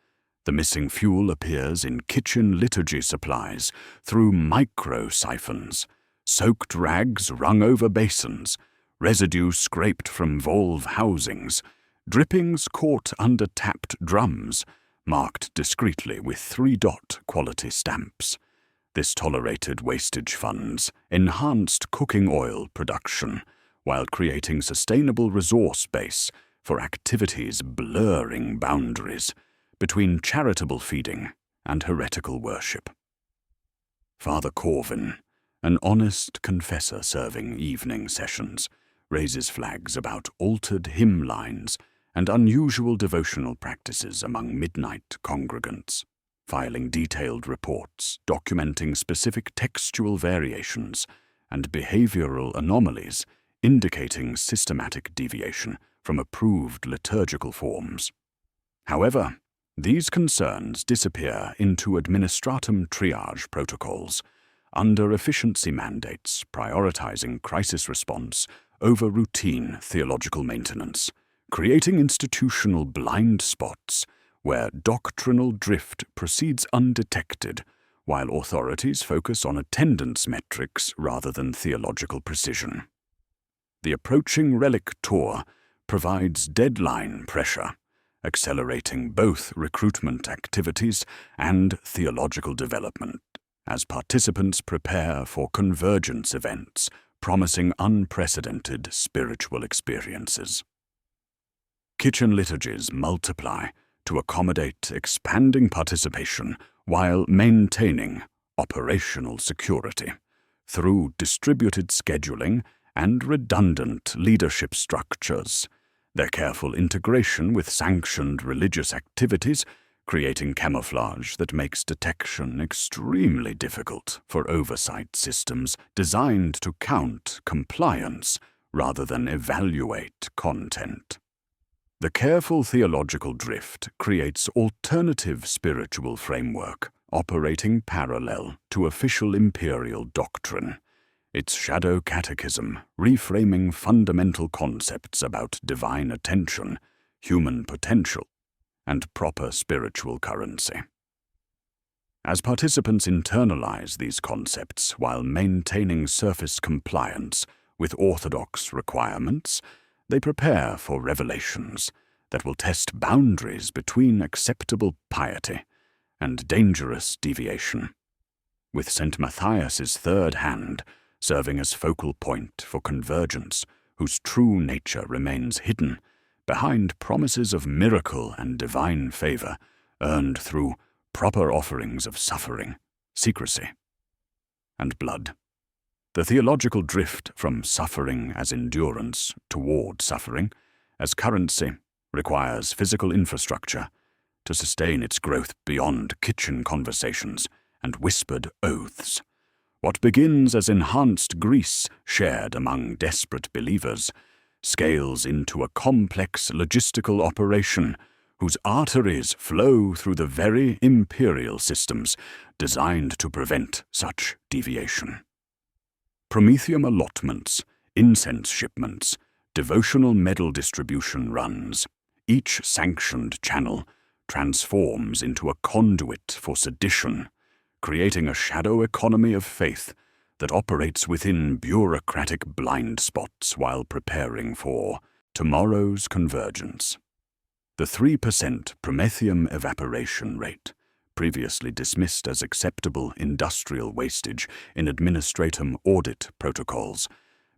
The missing fuel appears in kitchen liturgy supplies through micro-siphons, soaked rags wrung over basins, residue scraped from valve housings, drippings caught under tapped drums, marked discreetly with 3-dot quality stamps. This tolerated wastage funds enhanced cooking oil production while creating sustainable resource base for activities blurring boundaries between charitable feeding and heretical worship. Father Corvin, an honest confessor serving evening sessions, raises flags about altered hymn lines and unusual devotional practices among midnight congregants, filing detailed reports documenting specific textual variations and behavioral anomalies indicating systematic deviation from approved liturgical forms. However, these concerns disappear into administratum triage protocols under efficiency mandates prioritizing crisis response over routine theological maintenance, creating institutional blind spots where doctrinal drift proceeds undetected while authorities focus on attendance metrics rather than theological precision. The approaching relic tour provides deadline pressure, accelerating both recruitment activities and theological development as participants prepare for convergence events promising unprecedented spiritual experiences. Kitchen liturgies multiply to accommodate expanding participation while maintaining operational security through distributed scheduling and redundant leadership structures, their careful integration with sanctioned religious activities, creating camouflage that makes detection extremely difficult for oversight systems designed to count compliance rather than evaluate content. The careful theological drift creates alternative spiritual framework operating parallel to official imperial doctrine, its shadow catechism reframing fundamental concepts about divine attention, human potential, and proper spiritual currency. As participants internalize these concepts while maintaining surface compliance with orthodox requirements, they prepare for revelations that will test boundaries between acceptable piety and dangerous deviation, with St. Matthias's third hand serving as focal point for convergence whose true nature remains hidden behind promises of miracle and divine favor earned through proper offerings of suffering, secrecy, and blood. The theological drift from suffering as endurance toward suffering as currency requires physical infrastructure to sustain its growth beyond kitchen conversations and whispered oaths. What begins as enhanced grease shared among desperate believers scales into a complex logistical operation whose arteries flow through the very imperial systems designed to prevent such deviation. Promethium allotments, incense shipments, devotional medal distribution runs, each sanctioned channel transforms into a conduit for sedition, creating a shadow economy of faith that operates within bureaucratic blind spots while preparing for tomorrow's convergence. The 3% promethium evaporation rate, previously dismissed as acceptable industrial wastage in administratum audit protocols,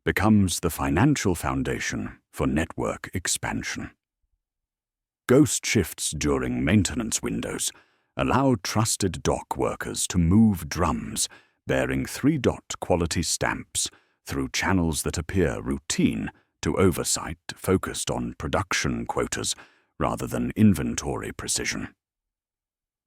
becomes the financial foundation for network expansion. Ghost shifts during maintenance windows allow trusted dock workers to move drums bearing 3-dot quality stamps through channels that appear routine to oversight focused on production quotas rather than inventory precision.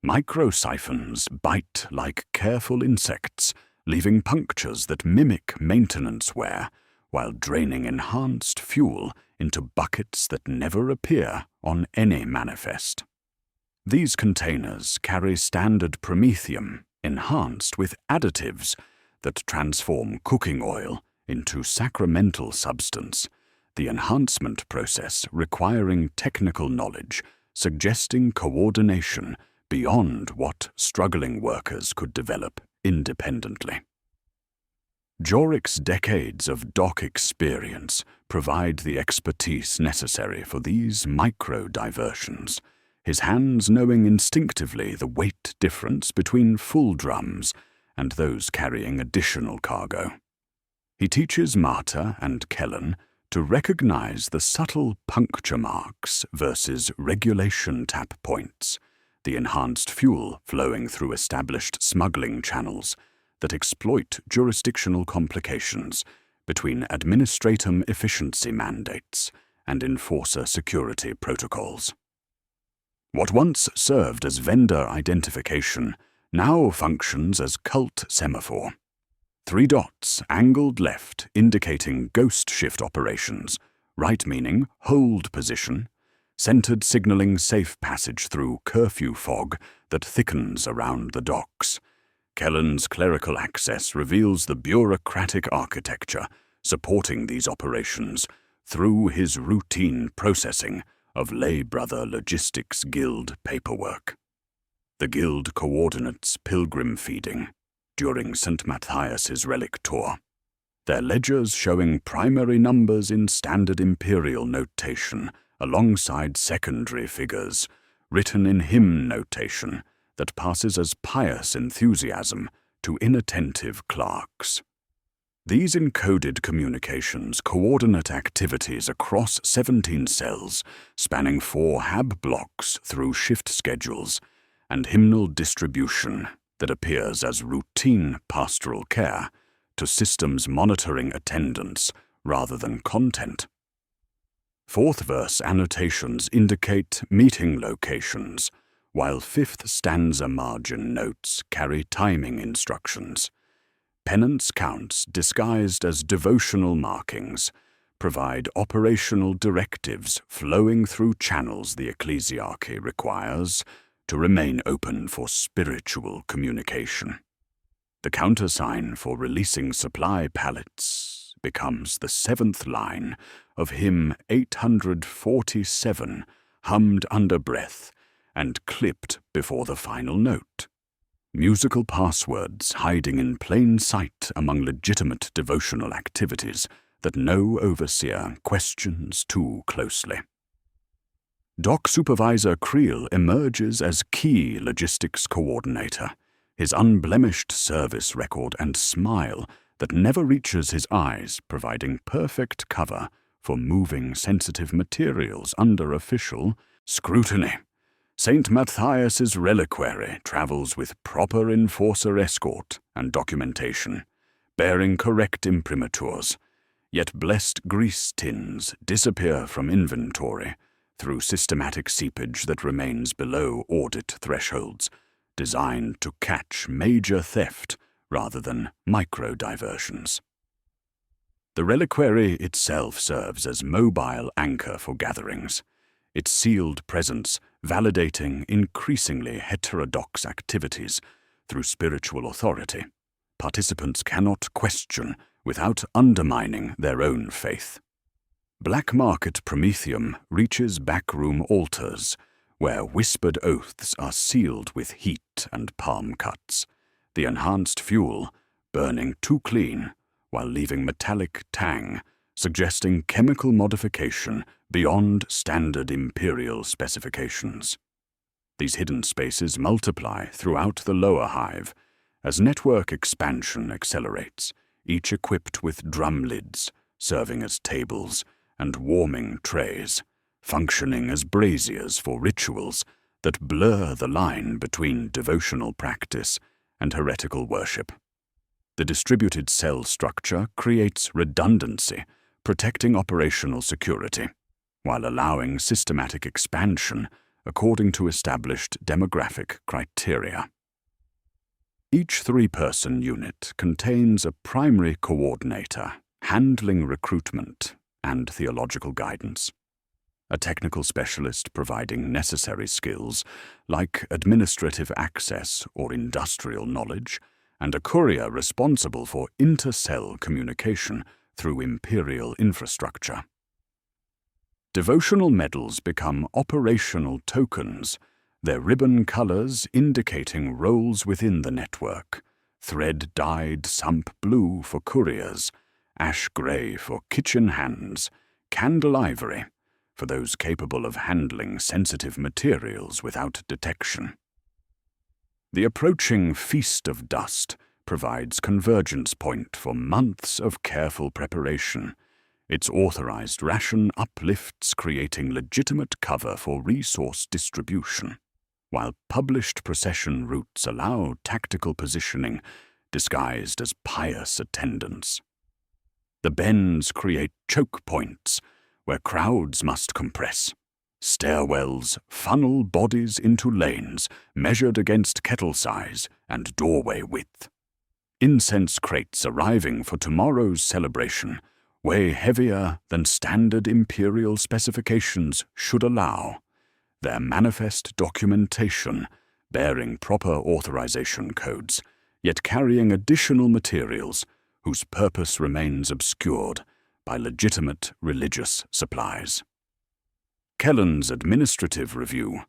Microsiphons bite like careful insects, leaving punctures that mimic maintenance wear while draining enhanced fuel into buckets that never appear on any manifest. These containers carry standard promethium enhanced with additives that transform cooking oil into sacramental substance, the enhancement process requiring technical knowledge, suggesting coordination beyond what struggling workers could develop independently. Jorik's decades of dock experience provide the expertise necessary for these micro-diversions, his hands knowing instinctively the weight difference between full drums and those carrying additional cargo. He teaches Marta and Kellen to recognize the subtle puncture marks versus regulation tap points, the enhanced fuel flowing through established smuggling channels that exploit jurisdictional complications between administratum efficiency mandates and enforcer security protocols. What once served as vendor identification now functions as cult semaphore. 3 dots angled left indicating ghost shift operations, right meaning hold position, centered signaling safe passage through curfew fog that thickens around the docks. Kellen's clerical access reveals the bureaucratic architecture supporting these operations through his routine processing of Lay Brother Logistics Guild paperwork. The Guild coordinates pilgrim feeding during St. Matthias's relic tour. their ledgers showing primary numbers in standard Imperial notation alongside secondary figures, written in hymn notation that passes as pious enthusiasm to inattentive clerks. These encoded communications coordinate activities across 17 cells, spanning 4 HAB blocks through shift schedules, and hymnal distribution that appears as routine pastoral care to systems monitoring attendance rather than content. Fourth verse annotations indicate meeting locations, while fifth stanza margin notes carry timing instructions. Penance counts disguised as devotional markings provide operational directives flowing through channels the ecclesiarchy requires to remain open for spiritual communication. The countersign for releasing supply pallets becomes the 7th line of hymn 847, hummed under breath and clipped before the final note. Musical passwords hiding in plain sight among legitimate devotional activities that no overseer questions too closely. Dock Supervisor Creel emerges as key logistics coordinator, his unblemished service record and smile that never reaches his eyes providing perfect cover for moving sensitive materials under official scrutiny. St. Matthias's reliquary travels with proper enforcer escort and documentation, bearing correct imprimaturs, yet blessed grease tins disappear from inventory through systematic seepage that remains below audit thresholds, designed to catch major theft rather than micro-diversions. The reliquary itself serves as mobile anchor for gatherings, its sealed presence validating increasingly heterodox activities through spiritual authority. Participants cannot question without undermining their own faith. Black market promethium reaches backroom altars, where whispered oaths are sealed with heat and palm cuts, the enhanced fuel burning too clean while leaving metallic tang, suggesting chemical modification beyond standard Imperial specifications. These hidden spaces multiply throughout the lower hive as network expansion accelerates, each equipped with drum lids, serving as tables, and warming trays, functioning as braziers for rituals that blur the line between devotional practice and heretical worship. The distributed cell structure creates redundancy, protecting operational security, while allowing systematic expansion according to established demographic criteria. Each 3-person unit contains a primary coordinator handling recruitment and theological guidance, a technical specialist providing necessary skills like administrative access or industrial knowledge, and a courier responsible for inter-cell communication through Imperial infrastructure. Devotional medals become operational tokens, their ribbon colors indicating roles within the network: thread-dyed sump blue for couriers, ash gray for kitchen hands, candle ivory for those capable of handling sensitive materials without detection. The approaching Feast of Dust provides convergence point for months of careful preparation, its authorized ration uplifts creating legitimate cover for resource distribution, while published procession routes allow tactical positioning disguised as pious attendance. The bends create choke points where crowds must compress. Stairwells funnel bodies into lanes measured against kettle size and doorway width. Incense crates arriving for tomorrow's celebration weigh heavier than standard Imperial specifications should allow, their manifest documentation bearing proper authorization codes, yet carrying additional materials whose purpose remains obscured by legitimate religious supplies. Kellen's administrative review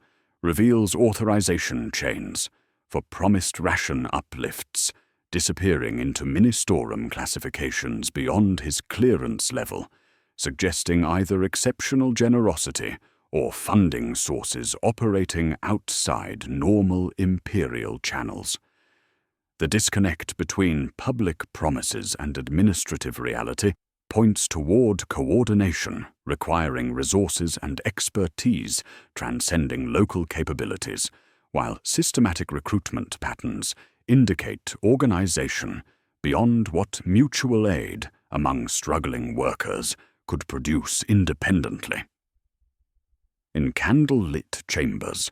reveals authorization chains for promised ration uplifts disappearing into ministorum classifications beyond his clearance level, suggesting either exceptional generosity or funding sources operating outside normal imperial channels. The disconnect between public promises and administrative reality points toward coordination requiring resources and expertise transcending local capabilities, while systematic recruitment patterns indicate organization beyond what mutual aid among struggling workers could produce independently. In candle-lit chambers,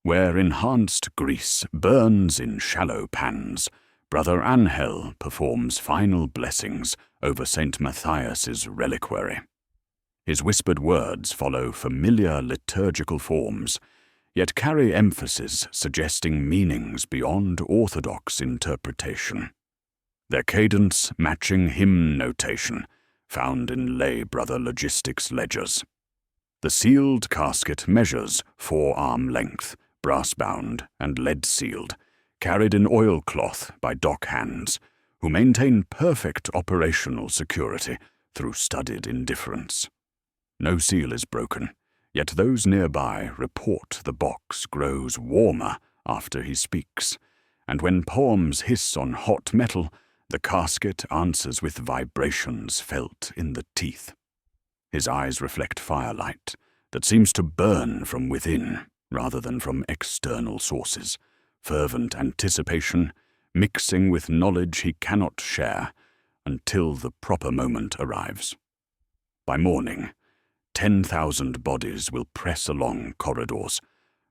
where enhanced grease burns in shallow pans, Brother Angel performs final blessings over St. Matthias's reliquary. His whispered words follow familiar liturgical forms, yet carry emphasis suggesting meanings beyond orthodox interpretation. Their cadence matching hymn notation found in lay brother logistics ledgers. The sealed casket measures 4-arm length, brass-bound and lead-sealed, carried in oilcloth by dock hands, who maintain perfect operational security through studied indifference. No seal is broken, yet those nearby report the box grows warmer after he speaks, and when poems hiss on hot metal, the casket answers with vibrations felt in the teeth. His eyes reflect firelight that seems to burn from within rather than from external sources, fervent anticipation mixing with knowledge he cannot share until the proper moment arrives. By morning, 10,000 bodies will press along corridors,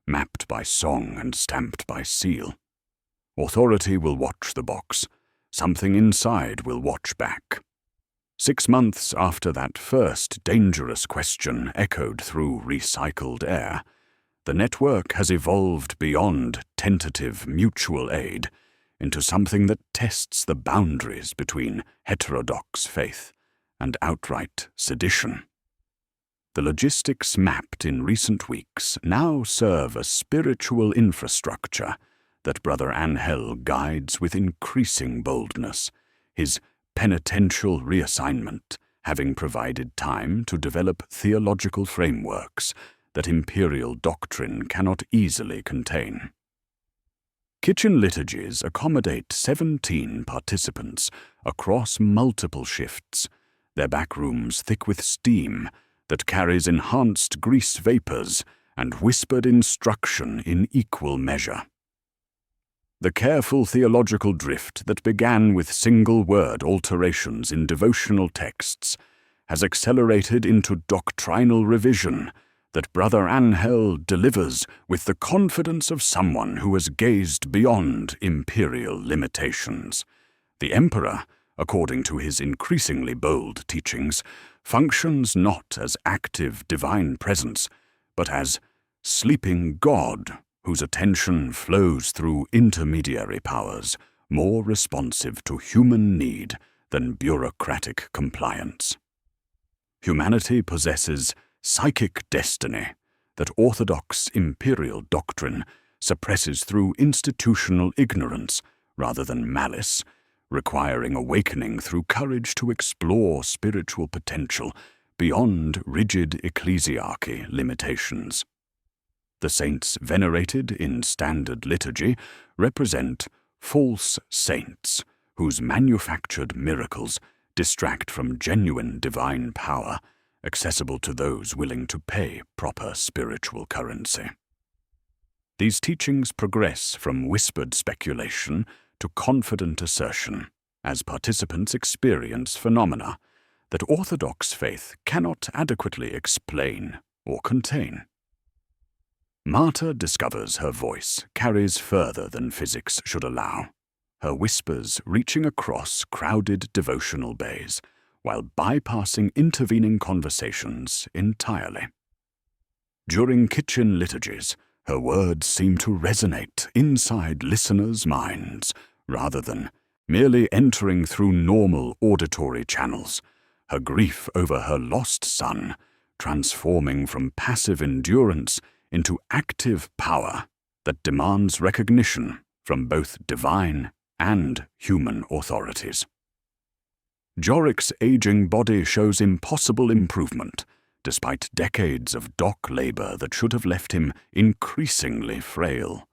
mapped by song and stamped by seal. Authority will watch the box. Something inside will watch back. 6 months after that first dangerous question echoed through recycled air, the network has evolved beyond tentative mutual aid into something that tests the boundaries between heterodox faith and outright sedition. The logistics mapped in recent weeks now serve a spiritual infrastructure that Brother Angel guides with increasing boldness, his penitential reassignment having provided time to develop theological frameworks that imperial doctrine cannot easily contain. Kitchen liturgies accommodate 17 participants across multiple shifts, their back rooms thick with steam that carries enhanced grease vapors and whispered instruction in equal measure. The careful theological drift that began with single-word alterations in devotional texts has accelerated into doctrinal revision that Brother Angel delivers with the confidence of someone who has gazed beyond imperial limitations. The Emperor, according to his increasingly bold teachings, functions not as active divine presence, but as sleeping God, whose attention flows through intermediary powers, more responsive to human need than bureaucratic compliance. Humanity possesses psychic destiny that orthodox imperial doctrine suppresses through institutional ignorance rather than malice, requiring awakening through courage to explore spiritual potential beyond rigid ecclesiarchy limitations. The saints venerated in standard liturgy represent false saints whose manufactured miracles distract from genuine divine power, accessible to those willing to pay proper spiritual currency. These teachings progress from whispered speculation to confident assertion as participants experience phenomena that orthodox faith cannot adequately explain or contain. Marta discovers her voice carries further than physics should allow, her whispers reaching across crowded devotional bays while bypassing intervening conversations entirely. During kitchen liturgies, her words seem to resonate inside listeners' minds rather than merely entering through normal auditory channels, her grief over her lost son transforming from passive endurance into active power that demands recognition from both divine and human authorities. Jorik's aging body shows impossible improvement, despite decades of dock labor that should have left him increasingly frail.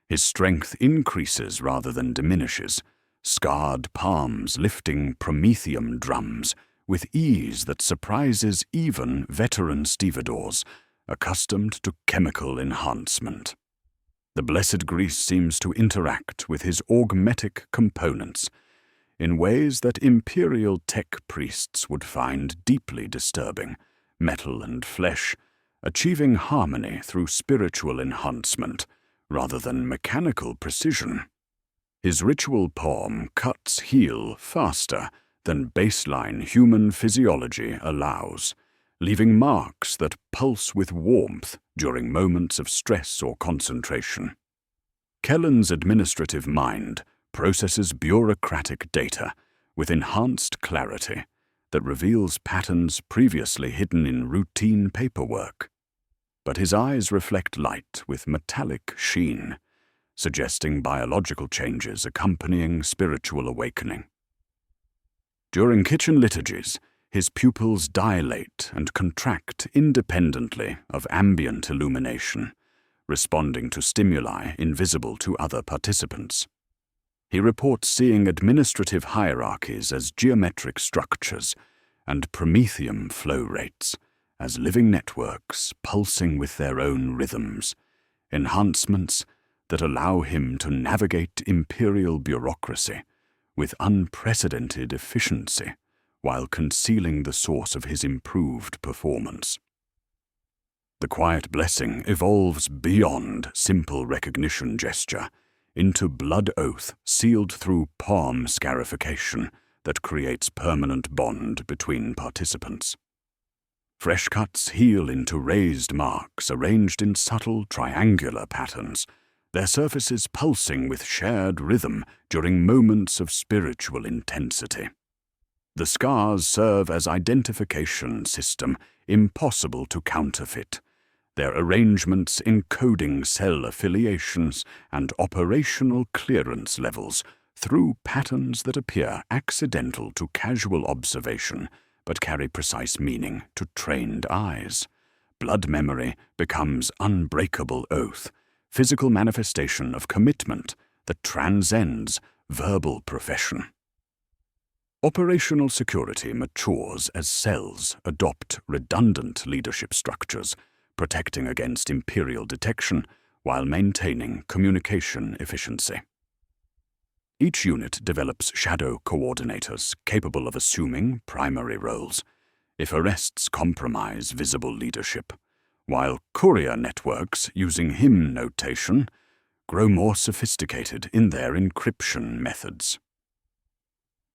His strength increases rather than diminishes, scarred palms lifting promethium drums with ease that surprises even veteran stevedores, accustomed to chemical enhancement. The blessed grease seems to interact with his augmetic components in ways that Imperial tech priests would find deeply disturbing, metal and flesh, achieving harmony through spiritual enhancement rather than mechanical precision. His ritual palm cuts heal faster than baseline human physiology allows, leaving marks that pulse with warmth during moments of stress or concentration. Kellen's administrative mind processes bureaucratic data with enhanced clarity that reveals patterns previously hidden in routine paperwork. But his eyes reflect light with metallic sheen, suggesting biological changes accompanying spiritual awakening. During kitchen liturgies, his pupils dilate and contract independently of ambient illumination, responding to stimuli invisible to other participants. He reports seeing administrative hierarchies as geometric structures and promethium flow rates as living networks pulsing with their own rhythms, enhancements that allow him to navigate imperial bureaucracy with unprecedented efficiency while concealing the source of his improved performance. The quiet blessing evolves beyond simple recognition gesture into blood oath sealed through palm scarification that creates permanent bond between participants. Fresh cuts heal into raised marks arranged in subtle triangular patterns, their surfaces pulsing with shared rhythm during moments of spiritual intensity. The scars serve as identification system impossible to counterfeit, their arrangements encoding cell affiliations and operational clearance levels through patterns that appear accidental to casual observation but carry precise meaning to trained eyes. Blood memory becomes unbreakable oath, physical manifestation of commitment that transcends verbal profession. Operational security matures as cells adopt redundant leadership structures, protecting against Imperial detection while maintaining communication efficiency. Each unit develops shadow coordinators capable of assuming primary roles if arrests compromise visible leadership, while courier networks using hymn notation grow more sophisticated in their encryption methods.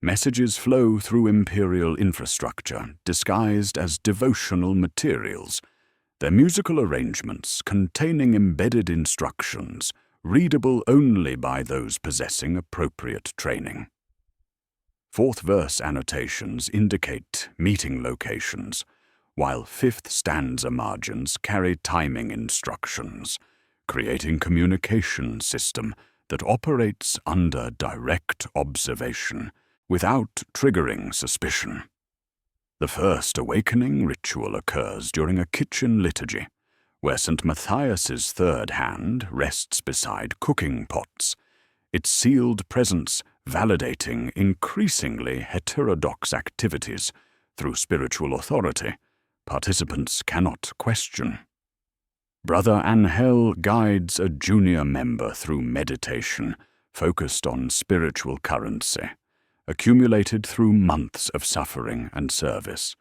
Messages flow through Imperial infrastructure disguised as devotional materials, their musical arrangements containing embedded instructions readable only by those possessing appropriate training. Fourth verse annotations indicate meeting locations, while fifth stanza margins carry timing instructions, creating communication system that operates under direct observation without triggering suspicion. The first awakening ritual occurs during a kitchen liturgy, where St. Matthias's third hand rests beside cooking pots, its sealed presence validating increasingly heterodox activities through spiritual authority participants cannot question. Brother Angel guides a junior member through meditation focused on spiritual currency, accumulated through months of suffering and service,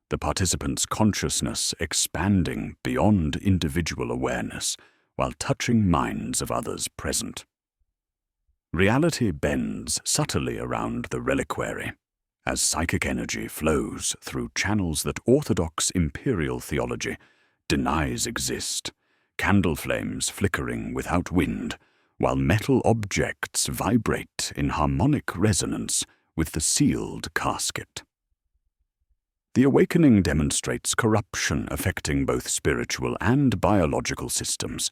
the participant's consciousness expanding beyond individual awareness while touching minds of others present. Reality bends subtly around the reliquary as psychic energy flows through channels that orthodox Imperial theology denies exist, candle flames flickering without wind, while metal objects vibrate in harmonic resonance with the sealed casket. The awakening demonstrates corruption affecting both spiritual and biological systems,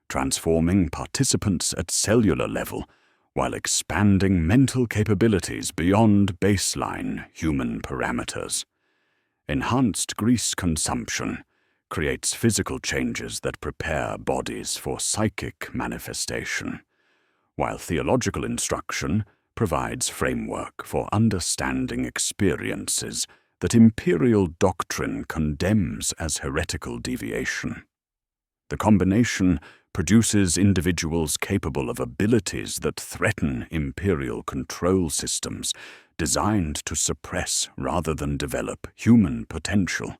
transforming participants at cellular level while expanding mental capabilities beyond baseline human parameters. Enhanced grease consumption creates physical changes that prepare bodies for psychic manifestation, while theological instruction provides framework for understanding experiences that imperial doctrine condemns as heretical deviation. The combination produces individuals capable of abilities that threaten imperial control systems designed to suppress rather than develop human potential,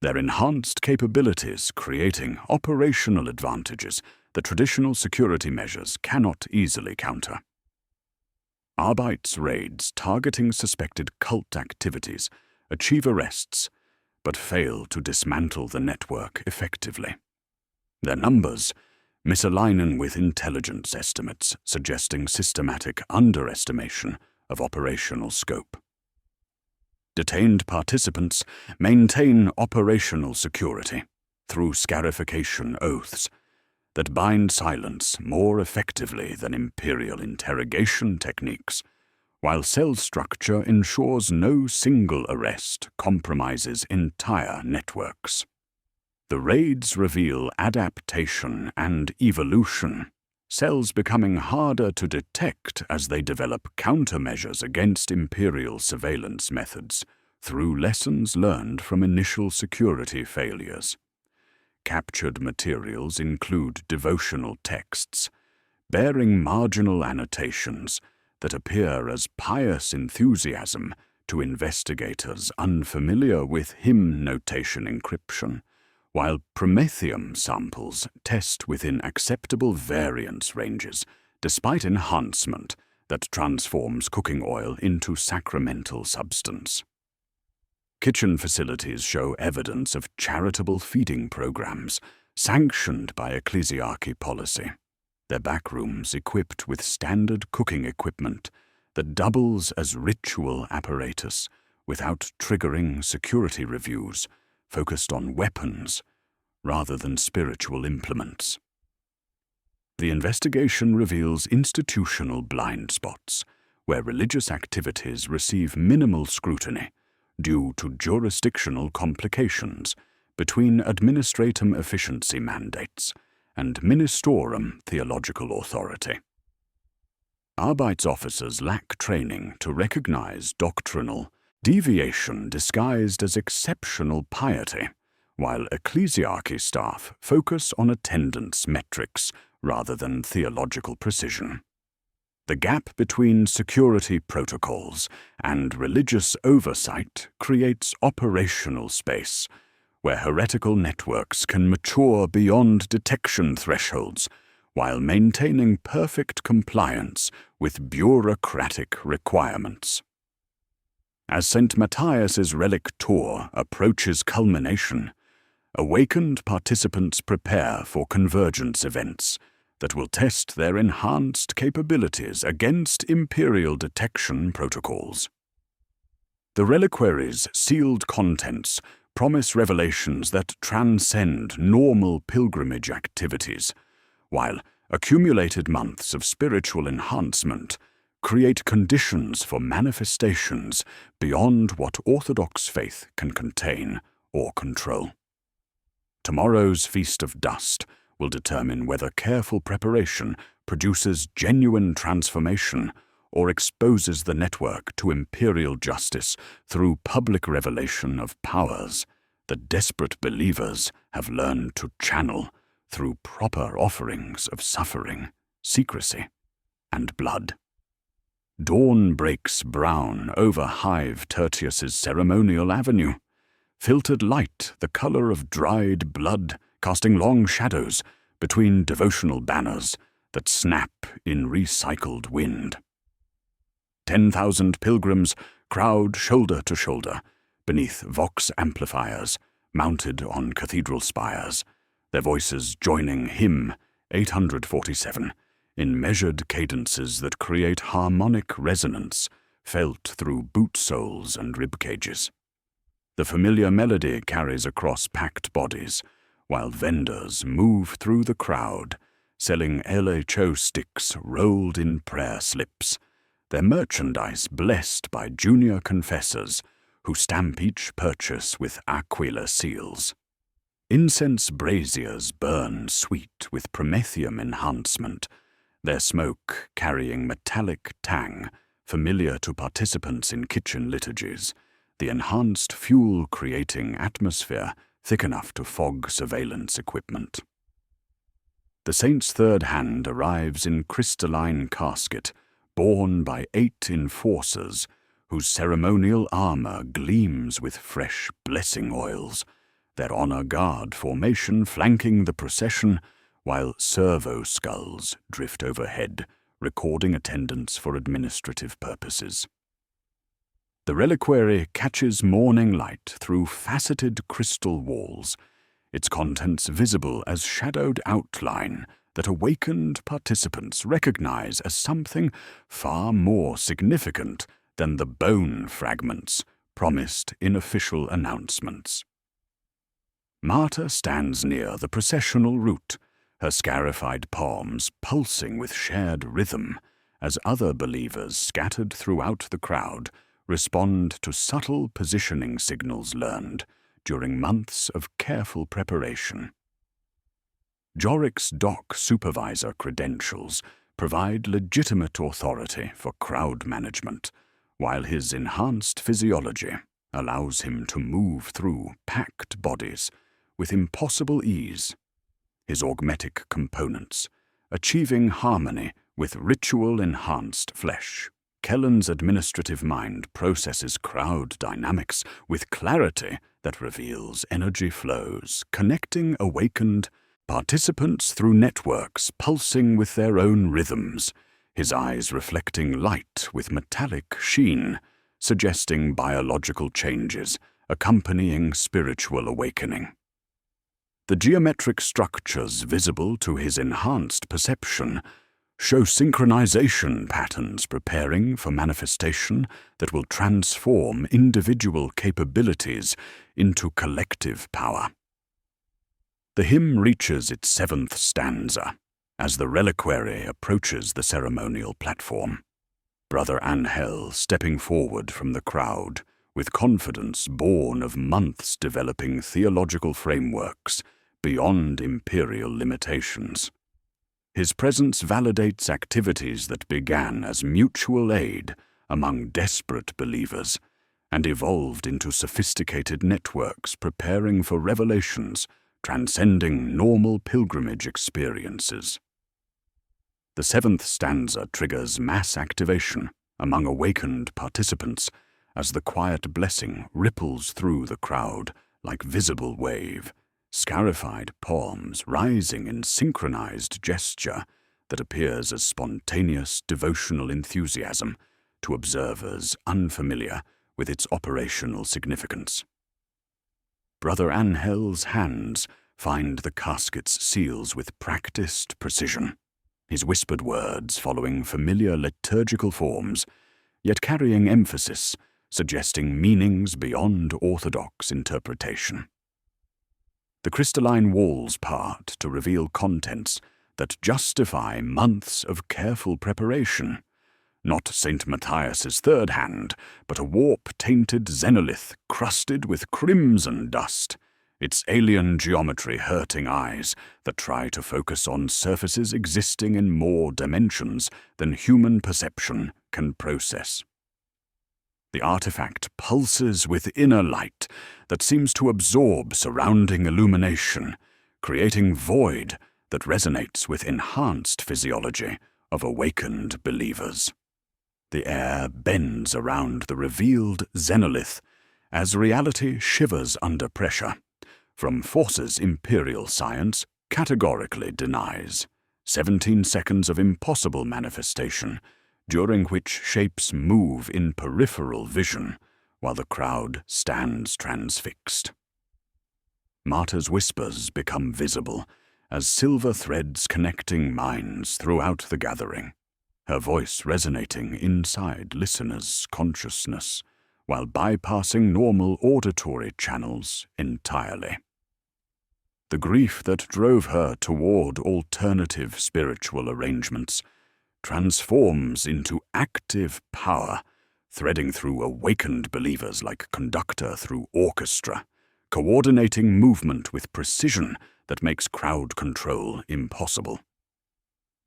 their enhanced capabilities creating operational advantages that traditional security measures cannot easily counter. Arbite's raids targeting suspected cult activities achieve arrests, but fail to dismantle the network effectively. Their numbers misalign with intelligence estimates suggesting systematic underestimation of operational scope. Detained participants maintain operational security through scarification oaths that bind silence more effectively than imperial interrogation techniques, while cell structure ensures no single arrest compromises entire networks. The raids reveal adaptation and evolution, cells becoming harder to detect as they develop countermeasures against imperial surveillance methods through lessons learned from initial security failures. Captured materials include devotional texts, bearing marginal annotations that appear as pious enthusiasm to investigators unfamiliar with hymn notation encryption, while promethium samples test within acceptable variance ranges despite enhancement that transforms cooking oil into sacramental substance. Kitchen facilities show evidence of charitable feeding programs sanctioned by ecclesiarchy policy, their backrooms equipped with standard cooking equipment that doubles as ritual apparatus without triggering security reviews focused on weapons rather than spiritual implements. The investigation reveals institutional blind spots where religious activities receive minimal scrutiny due to jurisdictional complications between administratum efficiency mandates and ministorum theological authority. Arbite's officers lack training to recognize doctrinal deviation disguised as exceptional piety, while ecclesiarchy staff focus on attendance metrics rather than theological precision. The gap between security protocols and religious oversight creates operational space where heretical networks can mature beyond detection thresholds while maintaining perfect compliance with bureaucratic requirements. As St. Matthias's relic tour approaches culmination, awakened participants prepare for convergence events that will test their enhanced capabilities against imperial detection protocols. The reliquary's sealed contents promise revelations that transcend normal pilgrimage activities, while accumulated months of spiritual enhancement create conditions for manifestations beyond what orthodox faith can contain or control. Tomorrow's Feast of Dust will determine whether careful preparation produces genuine transformation or exposes the network to imperial justice through public revelation of powers that desperate believers have learned to channel through proper offerings of suffering, secrecy, and blood. Dawn breaks brown over Hive Tertius's ceremonial avenue, filtered light the color of dried blood casting long shadows between devotional banners that snap in recycled wind. 10,000 pilgrims crowd shoulder to shoulder beneath vox amplifiers mounted on cathedral spires, their voices joining hymn 847 in measured cadences that create harmonic resonance felt through boot soles and rib cages. The familiar melody carries across packed bodies, while vendors move through the crowd, selling LHO sticks rolled in prayer slips, their merchandise blessed by junior confessors who stamp each purchase with Aquila seals. Incense braziers burn sweet with promethium enhancement, their smoke carrying metallic tang familiar to participants in kitchen liturgies, the enhanced fuel-creating atmosphere thick enough to fog surveillance equipment. The saint's third hand arrives in crystalline casket, borne by 8 enforcers, whose ceremonial armor gleams with fresh blessing oils, their honor guard formation flanking the procession, while servo skulls drift overhead, recording attendance for administrative purposes. The reliquary catches morning light through faceted crystal walls, its contents visible as shadowed outline that awakened participants recognize as something far more significant than the bone fragments promised in official announcements. Marta stands near the processional route, her scarified palms pulsing with shared rhythm as other believers scattered throughout the crowd respond to subtle positioning signals learned during months of careful preparation. Jorik's dock supervisor credentials provide legitimate authority for crowd management, while his enhanced physiology allows him to move through packed bodies with impossible ease, his augmetic components achieving harmony with ritual-enhanced flesh. Kellen's administrative mind processes crowd dynamics with clarity that reveals energy flows, connecting awakened participants through networks pulsing with their own rhythms, his eyes reflecting light with metallic sheen, suggesting biological changes accompanying spiritual awakening. The geometric structures visible to his enhanced perception show synchronization patterns preparing for manifestation that will transform individual capabilities into collective power. The hymn reaches its 7th stanza as the reliquary approaches the ceremonial platform. Brother Angel stepping forward from the crowd with confidence born of months developing theological frameworks beyond imperial limitations. His presence validates activities that began as mutual aid among desperate believers and evolved into sophisticated networks preparing for revelations transcending normal pilgrimage experiences. The 7th stanza triggers mass activation among awakened participants as the quiet blessing ripples through the crowd like visible wave, scarified palms rising in synchronized gesture that appears as spontaneous devotional enthusiasm to observers unfamiliar with its operational significance. Brother Angel's hands find the casket's seals with practiced precision, his whispered words following familiar liturgical forms, yet carrying emphasis, suggesting meanings beyond orthodox interpretation. The crystalline walls part to reveal contents that justify months of careful preparation. Not St. Matthias's third hand, but a warp-tainted xenolith crusted with crimson dust, its alien geometry hurting eyes that try to focus on surfaces existing in more dimensions than human perception can process. The artifact pulses with inner light that seems to absorb surrounding illumination, creating void that resonates with enhanced physiology of awakened believers. The air bends around the revealed xenolith as reality shivers under pressure from forces imperial science categorically denies. 17 seconds of impossible manifestation, during which shapes move in peripheral vision while the crowd stands transfixed. Marta's whispers become visible as silver threads connecting minds throughout the gathering, her voice resonating inside listeners' consciousness while bypassing normal auditory channels entirely. The grief that drove her toward alternative spiritual arrangements transforms into active power, threading through awakened believers like conductor through orchestra, coordinating movement with precision that makes crowd control impossible.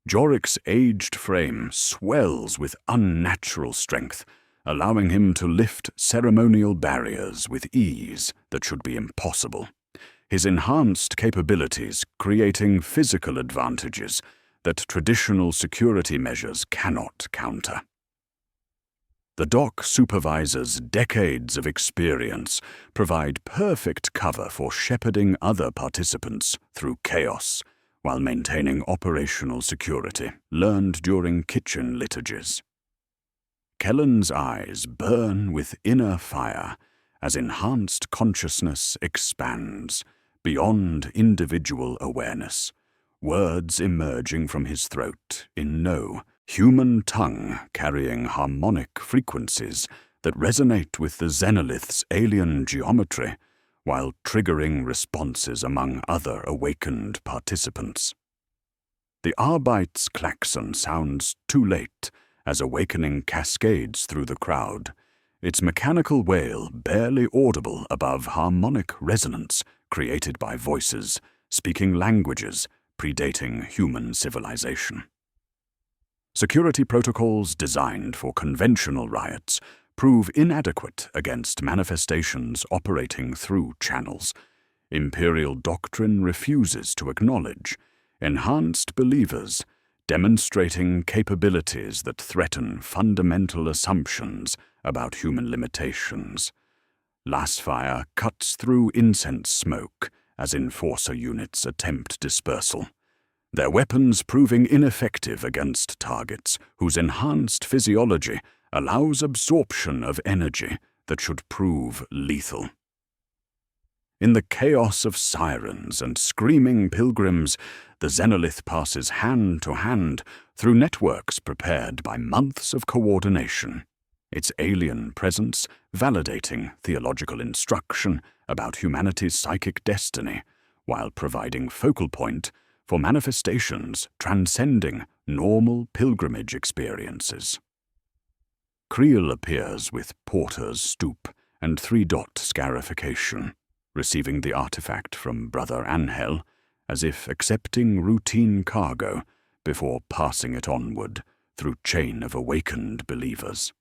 Jorik's aged frame swells with unnatural strength, allowing him to lift ceremonial barriers with ease that should be impossible. His enhanced capabilities creating physical advantages that traditional security measures cannot counter. The dock supervisor's decades of experience provide perfect cover for shepherding other participants through chaos while maintaining operational security learned during kitchen liturgies. Kellen's eyes burn with inner fire as enhanced consciousness expands beyond individual awareness, words emerging from his throat in no human tongue carrying harmonic frequencies that resonate with the Xenolith's alien geometry while triggering responses among other awakened participants. The Arbite's klaxon sounds too late as awakening cascades through the crowd, its mechanical wail barely audible above harmonic resonance created by voices speaking languages predating human civilization. Security protocols designed for conventional riots prove inadequate against manifestations operating through channels Imperial doctrine refuses to acknowledge, enhanced believers demonstrating capabilities that threaten fundamental assumptions about human limitations. Lasfire cuts through incense smoke as enforcer units attempt dispersal, their weapons proving ineffective against targets whose enhanced physiology allows absorption of energy that should prove lethal. In the chaos of sirens and screaming pilgrims, the Xenolith passes hand to hand through networks prepared by months of coordination, its alien presence validating theological instruction about humanity's psychic destiny, while providing focal point for manifestations transcending normal pilgrimage experiences. Creel appears with Porter's stoop and 3-dot scarification, receiving the artifact from Brother Angel as if accepting routine cargo before passing it onward through chain of awakened believers.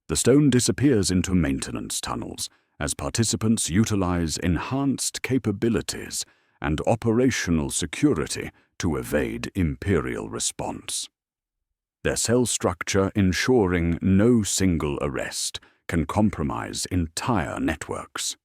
The stone disappears into maintenance tunnels as participants utilize enhanced capabilities and operational security to evade Imperial response. Their cell structure ensuring no single arrest can compromise entire networks.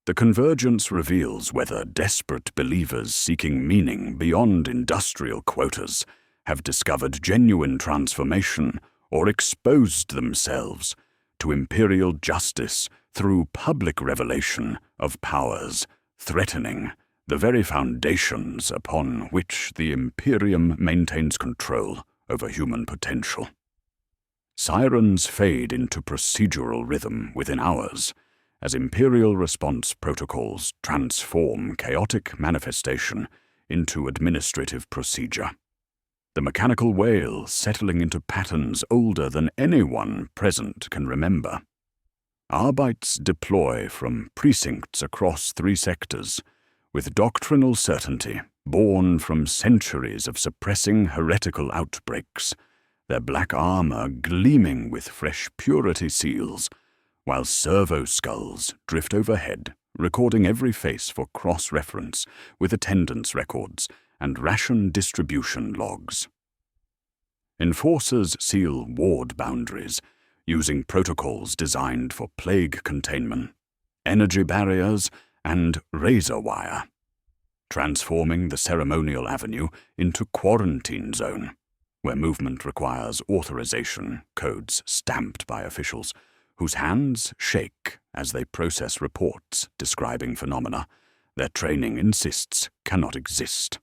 The convergence reveals whether desperate believers seeking meaning beyond industrial quotas have discovered genuine transformation or exposed themselves to Imperial justice through public revelation of powers threatening the very foundations upon which the Imperium maintains control over human potential. Sirens fade into procedural rhythm within hours, as Imperial response protocols transform chaotic manifestation into administrative procedure. The mechanical wail settling into patterns older than anyone present can remember. Arbites deploy from precincts across 3 sectors, with doctrinal certainty born from centuries of suppressing heretical outbreaks, their black armor gleaming with fresh purity seals, while servo skulls drift overhead, recording every face for cross-reference with attendance records and ration distribution logs. Enforcers seal ward boundaries, using protocols designed for plague containment, energy barriers, and razor wire, transforming the ceremonial avenue into quarantine zone, where movement requires authorization codes stamped by officials, whose hands shake as they process reports describing phenomena their training insists cannot exist.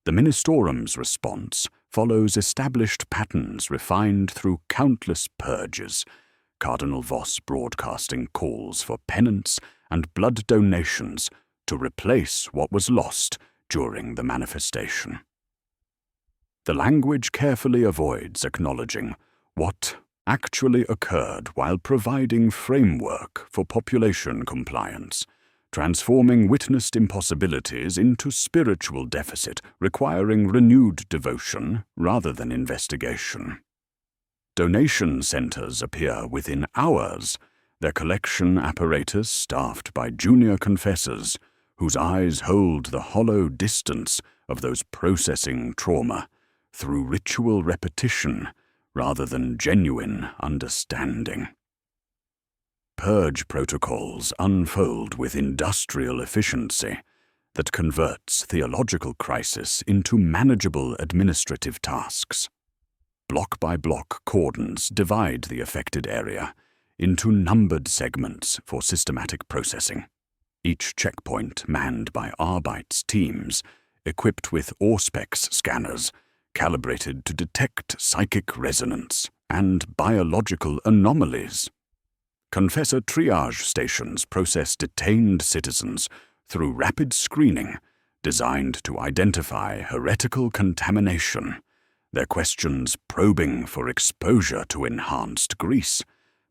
The Ministorum's response follows established patterns refined through countless purges, Cardinal Voss broadcasting calls for penance and blood donations to replace what was lost during the manifestation. The language carefully avoids acknowledging what actually occurred while providing framework for population compliance, transforming witnessed impossibilities into spiritual deficit requiring renewed devotion rather than investigation. Donation centers appear within hours, their collection apparatus staffed by junior confessors whose eyes hold the hollow distance of those processing trauma through ritual repetition rather than genuine understanding. Purge protocols unfold with industrial efficiency that converts theological crisis into manageable administrative tasks. Block-by-block cordons divide the affected area into numbered segments for systematic processing, each checkpoint manned by Arbeits teams equipped with Auspex scanners calibrated to detect psychic resonance and biological anomalies. Confessor triage stations process detained citizens through rapid screening designed to identify heretical contamination, their questions probing for exposure to enhanced grease,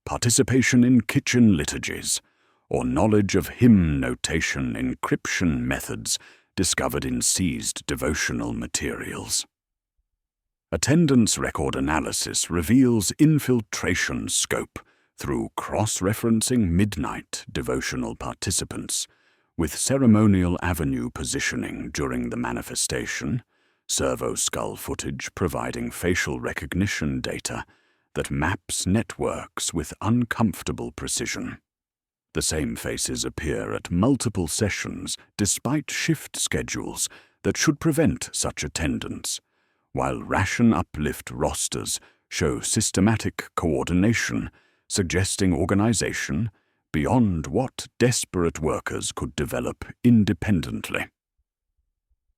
participation in kitchen liturgies, or knowledge of hymn notation encryption methods discovered in seized devotional materials. Attendance record analysis reveals infiltration scope through cross-referencing midnight devotional participants, with ceremonial avenue positioning during the manifestation, servo-skull footage providing facial recognition data that maps networks with uncomfortable precision. The same faces appear at multiple sessions despite shift schedules that should prevent such attendance, while ration uplift rosters show systematic coordination, suggesting organization beyond what desperate workers could develop independently.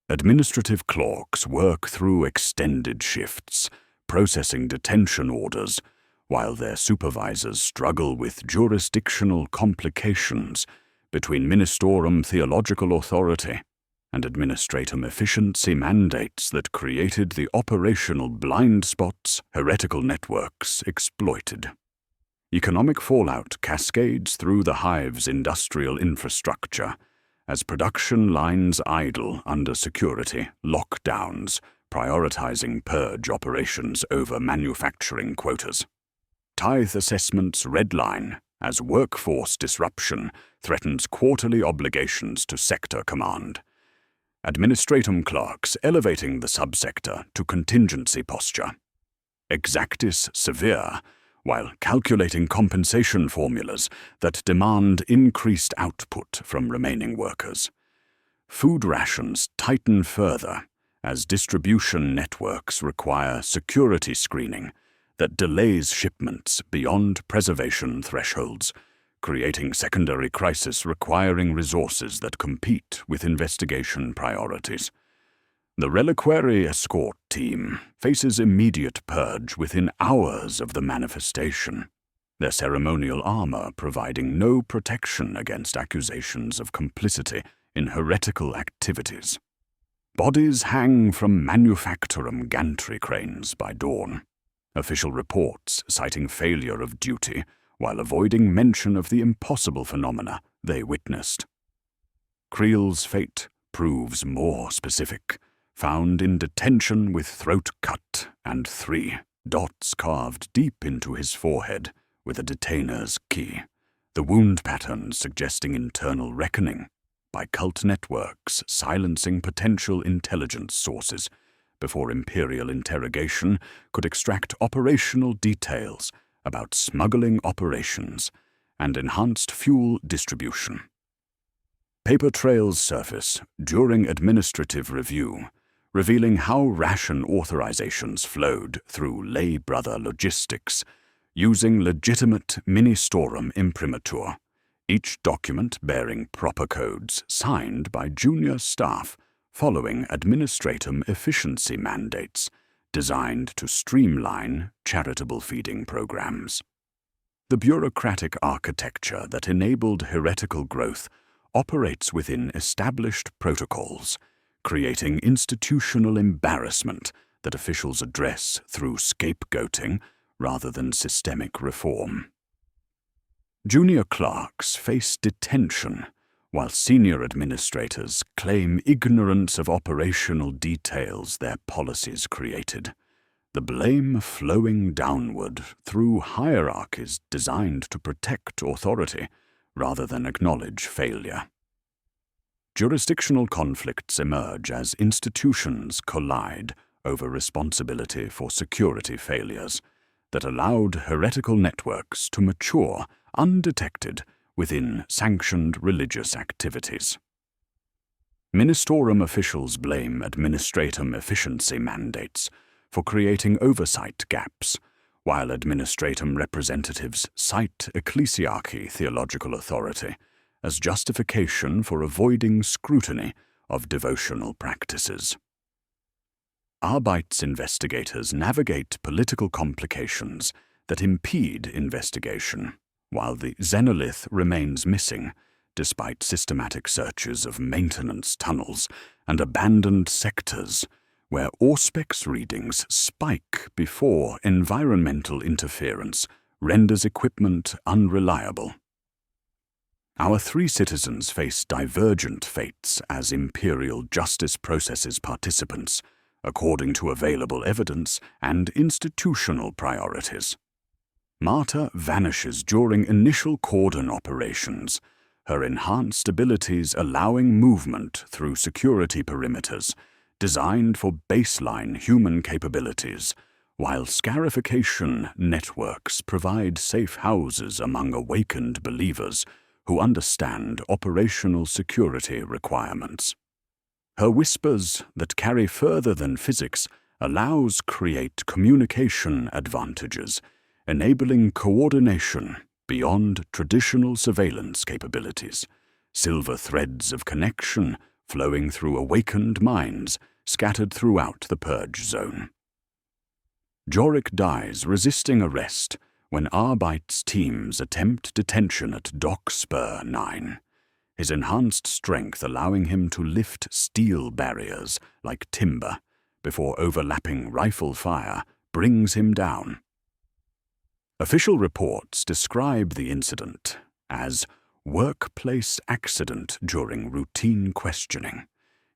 Administrative clerks work through extended shifts, processing detention orders, while their supervisors struggle with jurisdictional complications between Ministorum Theological Authority and Administratum Efficiency mandates that created the operational blind spots heretical networks exploited. Economic fallout cascades through the hive's industrial infrastructure as production lines idle under security lockdowns, prioritizing purge operations over manufacturing quotas. Tithe assessments redline as workforce disruption threatens quarterly obligations to sector command. Administratum clerks elevating the subsector to contingency posture. Exactis severe, while calculating compensation formulas that demand increased output from remaining workers. Food rations tighten further as distribution networks require security screening that delays shipments beyond preservation thresholds, creating secondary crisis requiring resources that compete with investigation priorities. The reliquary escort team faces immediate purge within hours of the manifestation, their ceremonial armor providing no protection against accusations of complicity in heretical activities. Bodies hang from manufactorum gantry cranes by dawn, official reports citing failure of duty while avoiding mention of the impossible phenomena they witnessed. Creel's fate proves more specific, found in detention with throat cut and 3 dots carved deep into his forehead with a detainer's key, the wound pattern suggesting internal reckoning by cult networks silencing potential intelligence sources before Imperial interrogation could extract operational details about smuggling operations and enhanced fuel distribution. Paper trails surface during administrative review, revealing how ration authorizations flowed through lay brother logistics, using legitimate Ministorum imprimatur, each document bearing proper codes signed by junior staff following administratum efficiency mandates designed to streamline charitable feeding programs. The bureaucratic architecture that enabled heretical growth operates within established protocols, creating institutional embarrassment that officials address through scapegoating rather than systemic reform. Junior clerks face detention, while senior administrators claim ignorance of operational details their policies created, the blame flowing downward through hierarchies designed to protect authority rather than acknowledge failure. Jurisdictional conflicts emerge as institutions collide over responsibility for security failures that allowed heretical networks to mature undetected within sanctioned religious activities. Ministorum officials blame administratum efficiency mandates for creating oversight gaps, while administratum representatives cite ecclesiarchy theological authority as justification for avoiding scrutiny of devotional practices. Arbeits investigators navigate political complications that impede investigation, while the xenolith remains missing despite systematic searches of maintenance tunnels and abandoned sectors where Auspex readings spike before environmental interference renders equipment unreliable. Our three citizens face divergent fates as Imperial justice processes participants, according to available evidence and institutional priorities. Marta vanishes during initial cordon operations, her enhanced abilities allowing movement through security perimeters designed for baseline human capabilities, while scarification networks provide safe houses among awakened believers who understand operational security requirements. Her whispers that carry further than physics allows create communication advantages, enabling coordination beyond traditional surveillance capabilities, silver threads of connection flowing through awakened minds scattered throughout the purge zone. Jorik dies resisting arrest when Arbeits teams attempt detention at Dock Spur 9, his enhanced strength allowing him to lift steel barriers like timber before overlapping rifle fire brings him down. Official reports describe the incident as workplace accident during routine questioning,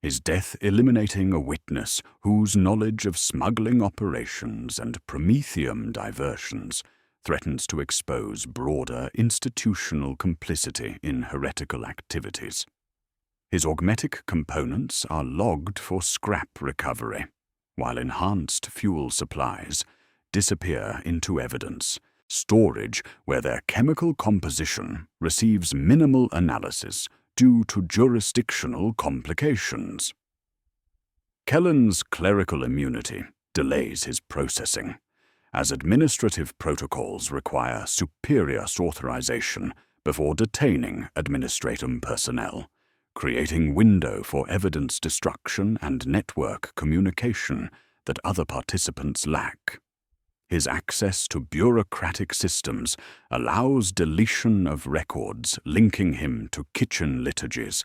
his death eliminating a witness whose knowledge of smuggling operations and promethium diversions threatens to expose broader institutional complicity in heretical activities. His augmetic components are logged for scrap recovery, while enhanced fuel supplies disappear into evidence storage where their chemical composition receives minimal analysis due to jurisdictional complications. Kellen's clerical immunity delays his processing, as administrative protocols require superior authorization before detaining administratum personnel, creating window for evidence destruction and network communication that other participants lack. His access to bureaucratic systems allows deletion of records linking him to kitchen liturgies,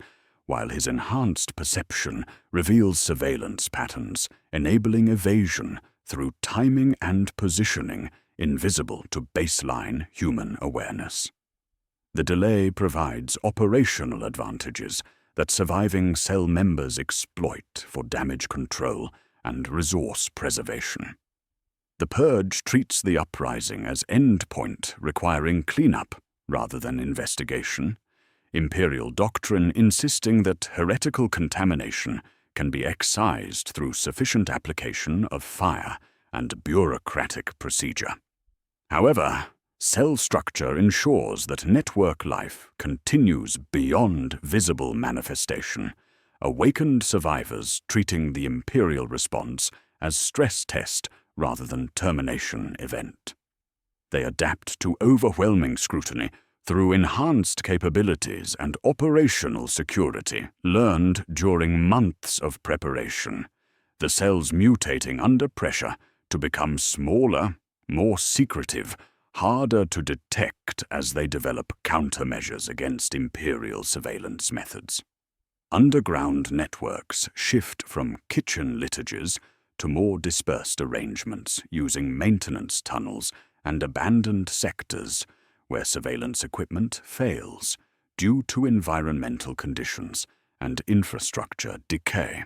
while his enhanced perception reveals surveillance patterns, enabling evasion through timing and positioning invisible to baseline human awareness. The delay provides operational advantages that surviving cell members exploit for damage control and resource preservation. The Purge treats the uprising as endpoint requiring cleanup rather than investigation, Imperial doctrine insisting that heretical contamination can be excised through sufficient application of fire and bureaucratic procedure. However, cell structure ensures that network life continues beyond visible manifestation, awakened survivors treating the Imperial response as stress test rather than termination event. They adapt to overwhelming scrutiny through enhanced capabilities and operational security learned during months of preparation, the cells mutating under pressure to become smaller, more secretive, harder to detect as they develop countermeasures against Imperial surveillance methods. Underground networks shift from kitchen liturgies to more dispersed arrangements using maintenance tunnels and abandoned sectors where surveillance equipment fails due to environmental conditions and infrastructure decay.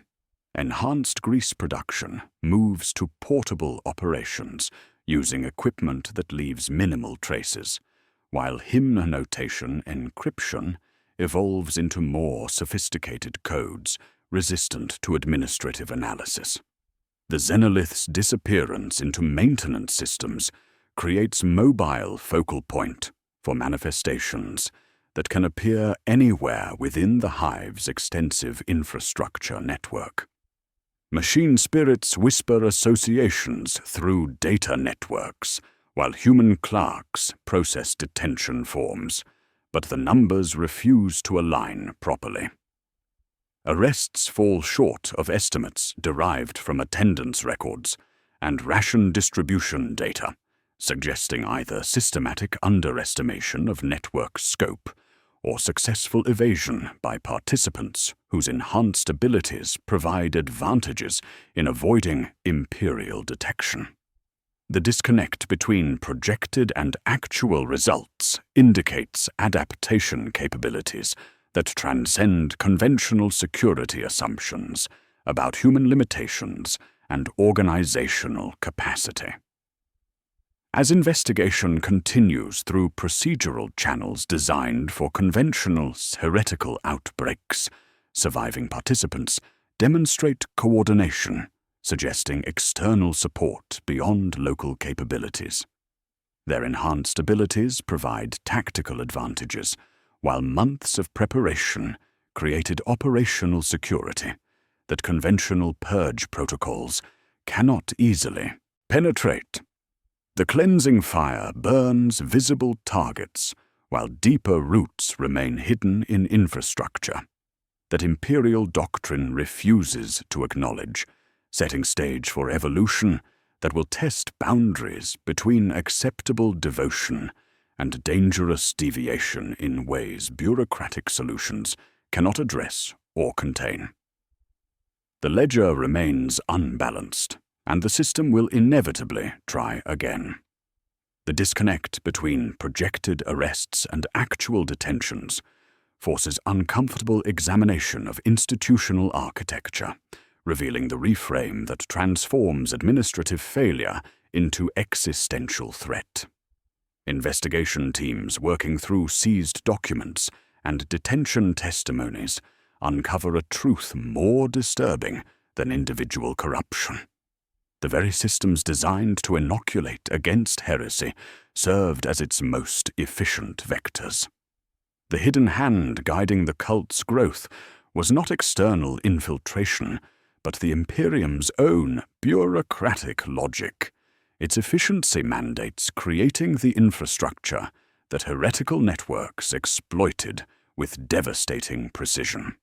Enhanced grease production moves to portable operations using equipment that leaves minimal traces, while hymn notation encryption evolves into more sophisticated codes resistant to administrative analysis. The Xenolith's disappearance into maintenance systems creates mobile focal point for manifestations that can appear anywhere within the Hive's extensive infrastructure network. Machine spirits whisper associations through data networks, while human clerks process detention forms, but the numbers refuse to align properly. Arrests fall short of estimates derived from attendance records and ration distribution data, suggesting either systematic underestimation of network scope or successful evasion by participants whose enhanced abilities provide advantages in avoiding Imperial detection. The disconnect between projected and actual results indicates adaptation capabilities that transcend conventional security assumptions about human limitations and organizational capacity. As investigation continues through procedural channels designed for conventional heretical outbreaks, surviving participants demonstrate coordination, suggesting external support beyond local capabilities. Their enhanced abilities provide tactical advantages, while months of preparation created operational security that conventional purge protocols cannot easily penetrate. The cleansing fire burns visible targets, while deeper roots remain hidden in infrastructure that Imperial doctrine refuses to acknowledge, setting stage for evolution that will test boundaries between acceptable devotion and dangerous deviation in ways bureaucratic solutions cannot address or contain. The ledger remains unbalanced, and the system will inevitably try again. The disconnect between projected arrests and actual detentions forces uncomfortable examination of institutional architecture, revealing the reframe that transforms administrative failure into existential threat. Investigation teams working through seized documents and detention testimonies uncover a truth more disturbing than individual corruption. The very systems designed to inoculate against heresy served as its most efficient vectors. The hidden hand guiding the cult's growth was not external infiltration, but the Imperium's own bureaucratic logic. Its efficiency mandates creating the infrastructure that heretical networks exploited with devastating precision.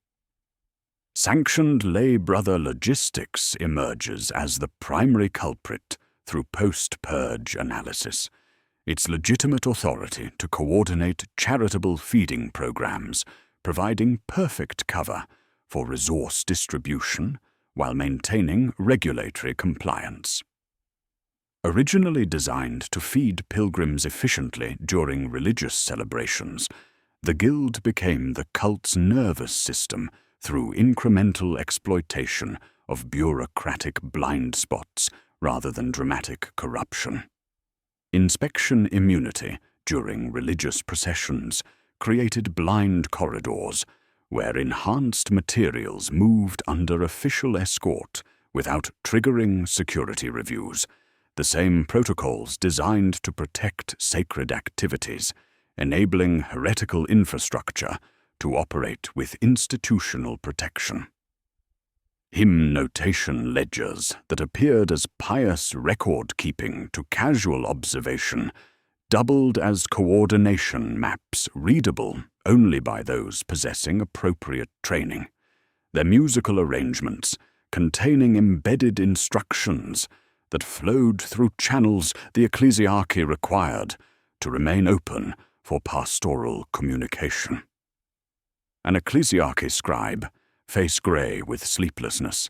Sanctioned lay brother logistics emerges as the primary culprit through post-purge analysis. Its legitimate authority to coordinate charitable feeding programs, providing perfect cover for resource distribution while maintaining regulatory compliance. Originally designed to feed pilgrims efficiently during religious celebrations, the Guild became the cult's nervous system through incremental exploitation of bureaucratic blind spots rather than dramatic corruption. Inspection immunity during religious processions created blind corridors where enhanced materials moved under official escort without triggering security reviews, the same protocols designed to protect sacred activities, enabling heretical infrastructure to operate with institutional protection. Hymn notation ledgers that appeared as pious record-keeping to casual observation doubled as coordination maps readable only by those possessing appropriate training. Their musical arrangements containing embedded instructions that flowed through channels the ecclesiarchy required to remain open for pastoral communication. An ecclesiarchy scribe, face grey with sleeplessness,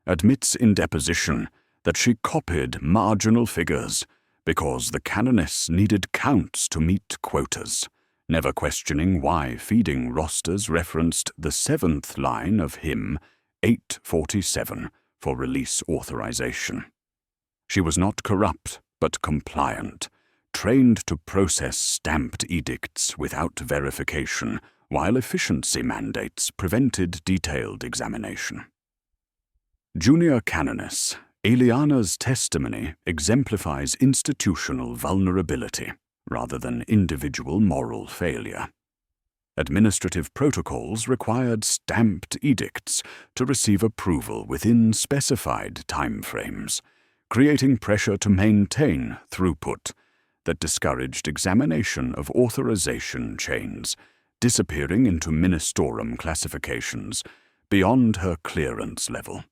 admits in deposition that she copied marginal figures because the canoness needed counts to meet quotas, never questioning why feeding rosters referenced the 7th line of hymn 847 for release authorization. She was not corrupt, but compliant, trained to process stamped edicts without verification, while efficiency mandates prevented detailed examination. Junior Canoness Eliana's testimony exemplifies institutional vulnerability rather than individual moral failure. Administrative protocols required stamped edicts to receive approval within specified timeframes, creating pressure to maintain throughput that discouraged examination of authorization chains, disappearing into ministorum classifications beyond her clearance level.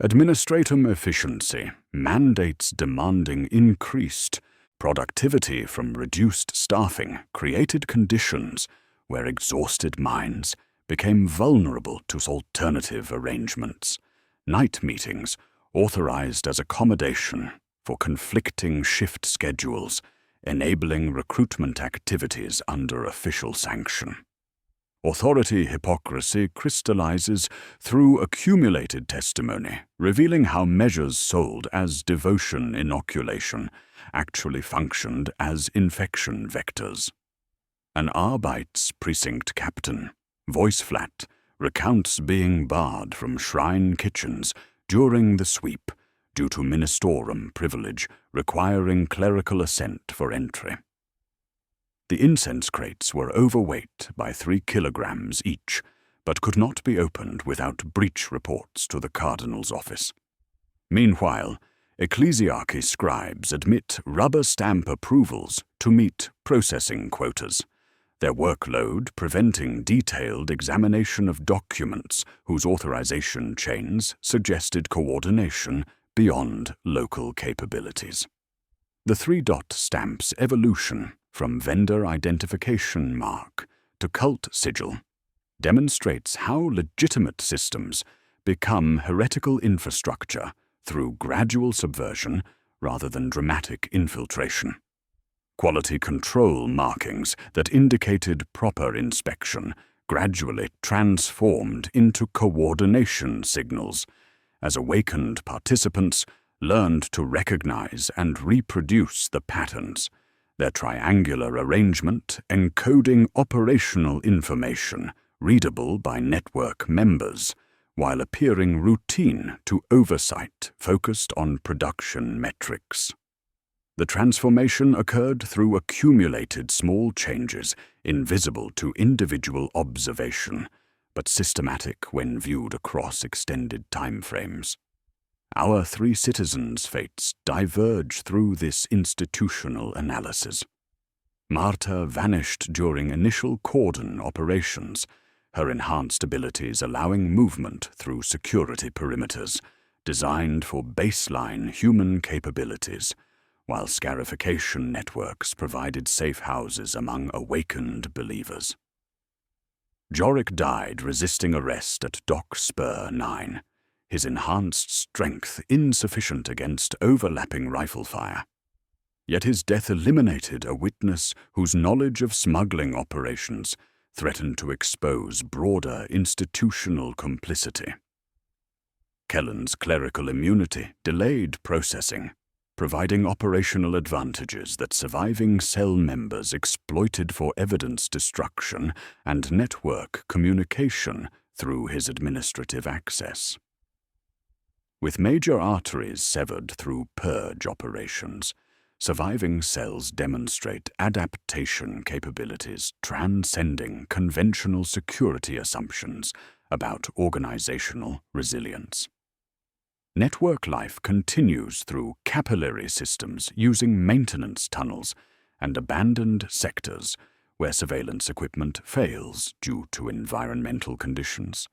Administratum efficiency mandates demanding increased productivity from reduced staffing created conditions where exhausted minds became vulnerable to alternative arrangements, night meetings authorized as accommodation for conflicting shift schedules, enabling recruitment activities under official sanction. Authority hypocrisy crystallizes through accumulated testimony, revealing how measures sold as devotion inoculation actually functioned as infection vectors. An Arbeits precinct captain, voice flat, recounts being barred from shrine kitchens during the sweep due to ministorum privilege requiring clerical assent for entry. The incense crates were overweight by 3 kilograms each, but could not be opened without breach reports to the cardinal's office. Meanwhile, ecclesiarchy scribes admit rubber stamp approvals to meet processing quotas, their workload preventing detailed examination of documents whose authorization chains suggested coordination beyond local capabilities. The 3-dot stamp's evolution from vendor identification mark to cult sigil demonstrates how legitimate systems become heretical infrastructure through gradual subversion rather than dramatic infiltration. Quality control markings that indicated proper inspection gradually transformed into coordination signals as awakened participants learned to recognize and reproduce the patterns, their triangular arrangement encoding operational information readable by network members, while appearing routine to oversight focused on production metrics. The transformation occurred through accumulated small changes invisible to individual observation, but systematic when viewed across extended timeframes. Our 3 citizens' fates diverge through this institutional analysis. Marta vanished during initial cordon operations, her enhanced abilities allowing movement through security perimeters designed for baseline human capabilities, while scarification networks provided safe houses among awakened believers. Jorik died resisting arrest at Dock Spur 9. His enhanced strength insufficient against overlapping rifle fire. Yet his death eliminated a witness whose knowledge of smuggling operations threatened to expose broader institutional complicity. Kellen's clerical immunity delayed processing, providing operational advantages that surviving cell members exploited for evidence destruction and network communication through his administrative access. With major arteries severed through purge operations, surviving cells demonstrate adaptation capabilities transcending conventional security assumptions about organizational resilience. Network life continues through capillary systems using maintenance tunnels and abandoned sectors where surveillance equipment fails due to environmental conditions.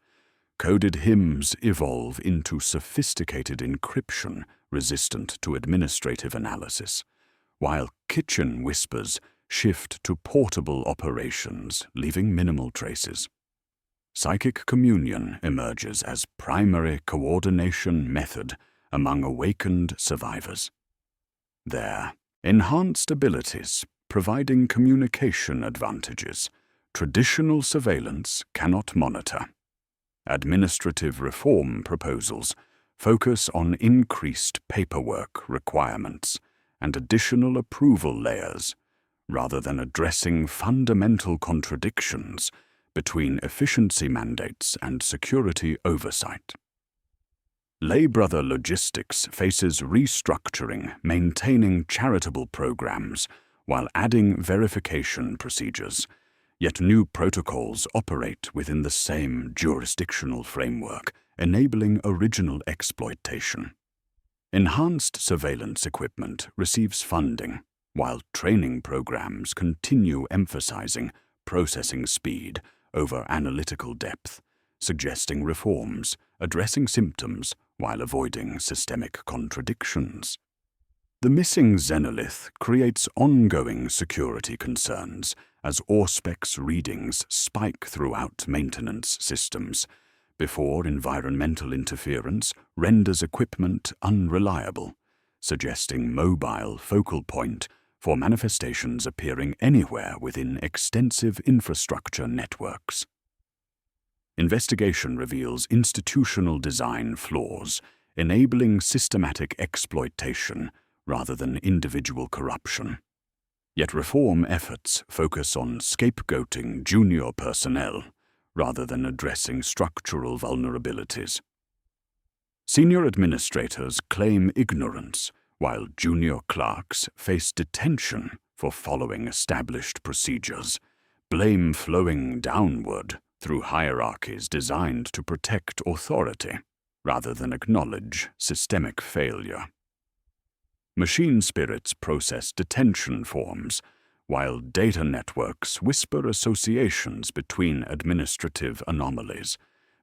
Coded hymns evolve into sophisticated encryption resistant to administrative analysis, while kitchen whispers shift to portable operations, leaving minimal traces. Psychic communion emerges as primary coordination method among awakened survivors. Their enhanced abilities providing communication advantages traditional surveillance cannot monitor. Administrative reform proposals focus on increased paperwork requirements and additional approval layers, rather than addressing fundamental contradictions between efficiency mandates and security oversight. Lay Brother Logistics faces restructuring, maintaining charitable programs while adding verification procedures, yet new protocols operate within the same jurisdictional framework, enabling original exploitation. Enhanced surveillance equipment receives funding, while training programs continue emphasizing processing speed over analytical depth, suggesting reforms, addressing symptoms while avoiding systemic contradictions. The missing Xenolith creates ongoing security concerns as Auspex readings spike throughout maintenance systems, before environmental interference renders equipment unreliable, suggesting mobile focal point for manifestations appearing anywhere within extensive infrastructure networks. Investigation reveals institutional design flaws, enabling systematic exploitation rather than individual corruption. Yet reform efforts focus on scapegoating junior personnel rather than addressing structural vulnerabilities. Senior administrators claim ignorance, while junior clerks face detention for following established procedures, blame flowing downward through hierarchies designed to protect authority rather than acknowledge systemic failure. Machine spirits process detention forms, while data networks whisper associations between administrative anomalies,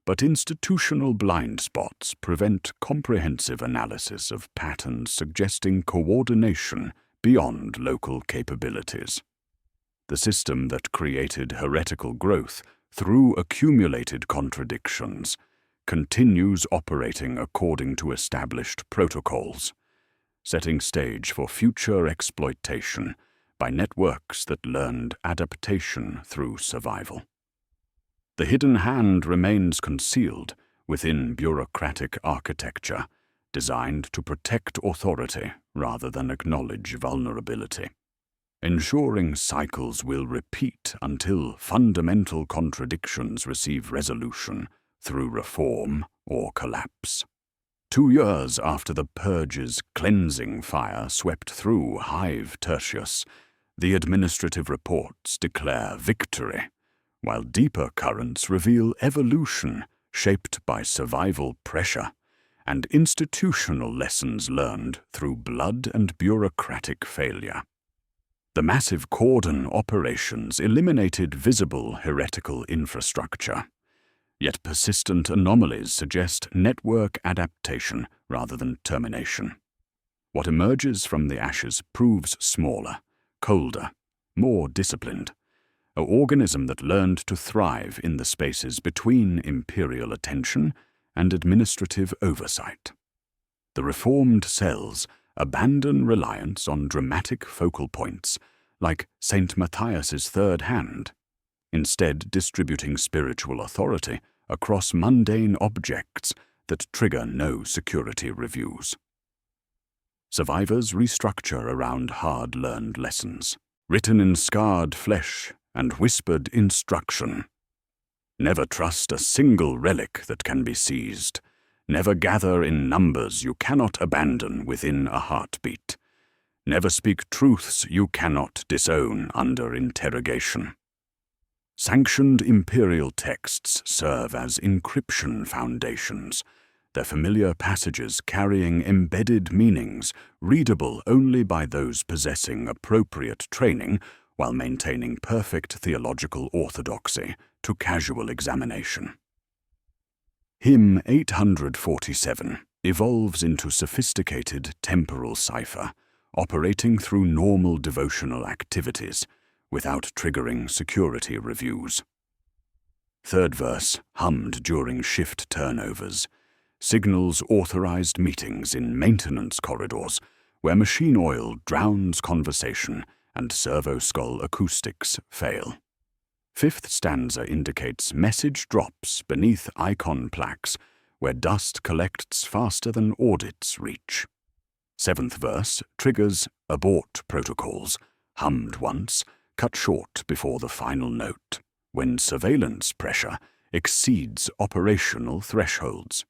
but institutional blind spots prevent comprehensive analysis of patterns suggesting coordination beyond local capabilities. The system that created heretical growth through accumulated contradictions continues operating according to established protocols, setting stage for future exploitation by networks that learned adaptation through survival. The hidden hand remains concealed within bureaucratic architecture designed to protect authority rather than acknowledge vulnerability, ensuring cycles will repeat until fundamental contradictions receive resolution through reform or collapse. 2 years after the Purge's cleansing fire swept through Hive Tertius, the administrative reports declare victory, while deeper currents reveal evolution shaped by survival pressure and institutional lessons learned through blood and bureaucratic failure. The massive cordon operations eliminated visible heretical infrastructure, yet persistent anomalies suggest network adaptation rather than termination. What emerges from the ashes proves smaller, colder, more disciplined, an organism that learned to thrive in the spaces between imperial attention and administrative oversight. The reformed cells abandon reliance on dramatic focal points like St. Matthias's third hand, instead distributing spiritual authority across mundane objects that trigger no security reviews. Survivors restructure around hard-learned lessons, written in scarred flesh and whispered instruction. Never trust a single relic that can be seized. Never gather in numbers you cannot abandon within a heartbeat. Never speak truths you cannot disown under interrogation. Sanctioned imperial texts serve as encryption foundations, their familiar passages carrying embedded meanings readable only by those possessing appropriate training while maintaining perfect theological orthodoxy to casual examination. Hymn 847 evolves into sophisticated temporal cipher, operating through normal devotional activities without triggering security reviews. Third verse, hummed during shift turnovers, signals authorized meetings in maintenance corridors where machine oil drowns conversation and servo-skull acoustics fail. Fifth stanza indicates message drops beneath icon plaques where dust collects faster than audits reach. Seventh verse triggers abort protocols, hummed once, cut short before the final note, when surveillance pressure exceeds operational thresholds.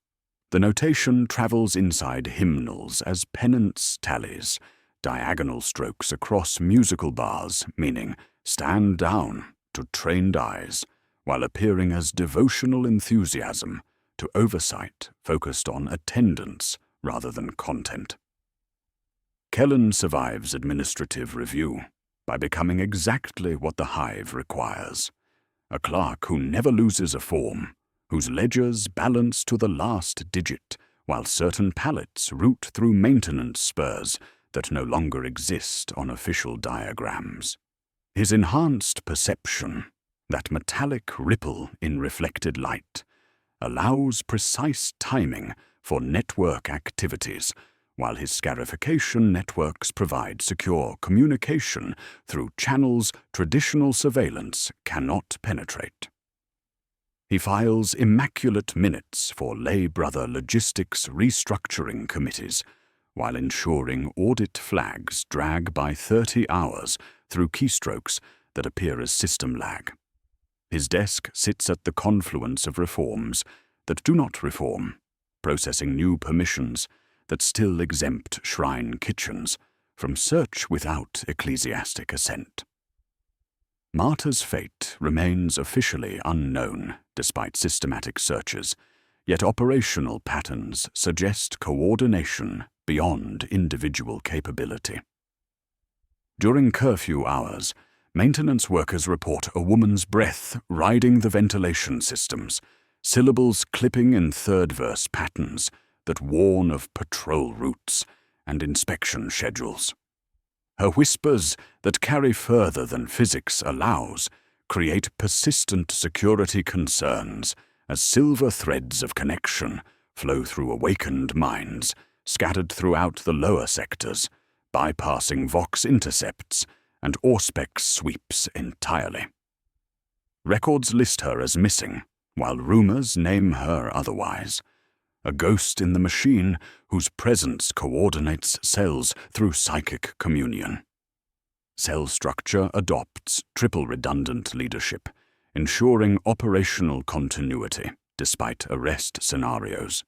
The notation travels inside hymnals as penance tallies, diagonal strokes across musical bars, meaning stand down to trained eyes, while appearing as devotional enthusiasm to oversight focused on attendance rather than content. Kellen survives administrative review by becoming exactly what the hive requires, a clerk who never loses a form, whose ledgers balance to the last digit, while certain pallets route through maintenance spurs that no longer exist on official diagrams. His enhanced perception, that metallic ripple in reflected light, allows precise timing for network activities, while his scarification networks provide secure communication through channels traditional surveillance cannot penetrate. He files immaculate minutes for lay brother logistics restructuring committees, while ensuring audit flags drag by 30 hours through keystrokes that appear as system lag. His desk sits at the confluence of reforms that do not reform, processing new permissions that still exempt shrine kitchens from search without ecclesiastic assent. Marta's fate remains officially unknown despite systematic searches, yet operational patterns suggest coordination beyond individual capability. During curfew hours, maintenance workers report a woman's breath riding the ventilation systems, syllables clipping in third verse patterns that warn of patrol routes and inspection schedules. Her whispers that carry further than physics allows create persistent security concerns as silver threads of connection flow through awakened minds scattered throughout the lower sectors, bypassing Vox intercepts and Auspex sweeps entirely. Records list her as missing, while rumors name her otherwise. A ghost in the machine whose presence coordinates cells through psychic communion. Cell structure adopts triple redundant leadership, ensuring operational continuity despite arrest scenarios.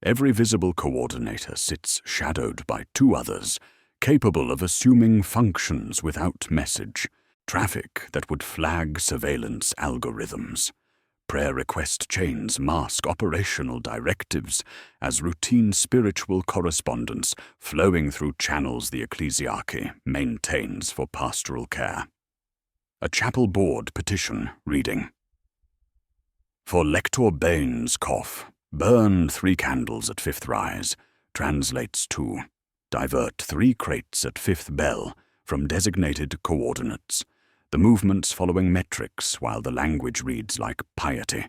Every visible coordinator sits shadowed by two others, capable of assuming functions without message, traffic that would flag surveillance algorithms. Prayer request chains mask operational directives as routine spiritual correspondence flowing through channels the ecclesiarchy maintains for pastoral care. A chapel board petition reading, "For Lector Bain's cough, burn 3 candles at 5th rise," translates to, divert 3 crates at 5th bell from designated coordinates, the movements following metrics while the language reads like piety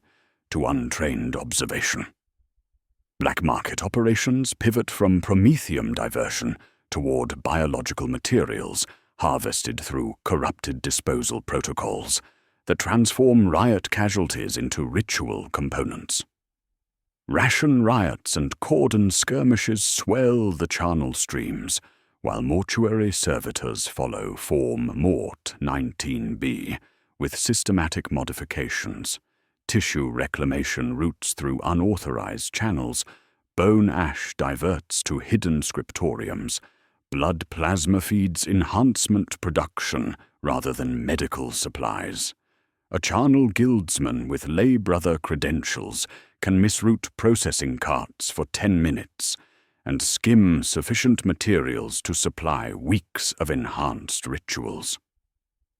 to untrained observation. Black market operations pivot from promethium diversion toward biological materials harvested through corrupted disposal protocols that transform riot casualties into ritual components. Ration riots and cordon skirmishes swell the charnel streams, while mortuary servitors follow Form Mort 19B with systematic modifications. Tissue reclamation routes through unauthorized channels, bone ash diverts to hidden scriptoriums, blood plasma feeds enhancement production rather than medical supplies. A charnel guildsman with lay brother credentials can misroute processing carts for 10 minutes and skim sufficient materials to supply weeks of enhanced rituals.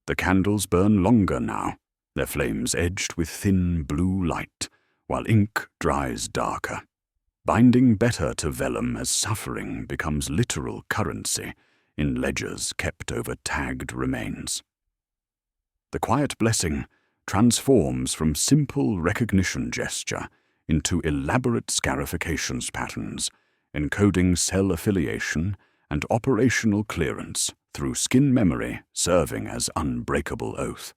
The candles burn longer now, their flames edged with thin blue light, while ink dries darker. binding better to vellum as suffering becomes literal currency in ledgers kept over tagged remains. The quiet blessing transforms from simple recognition gesture into elaborate scarifications patterns, encoding cell affiliation and operational clearance through skin memory serving as unbreakable oath.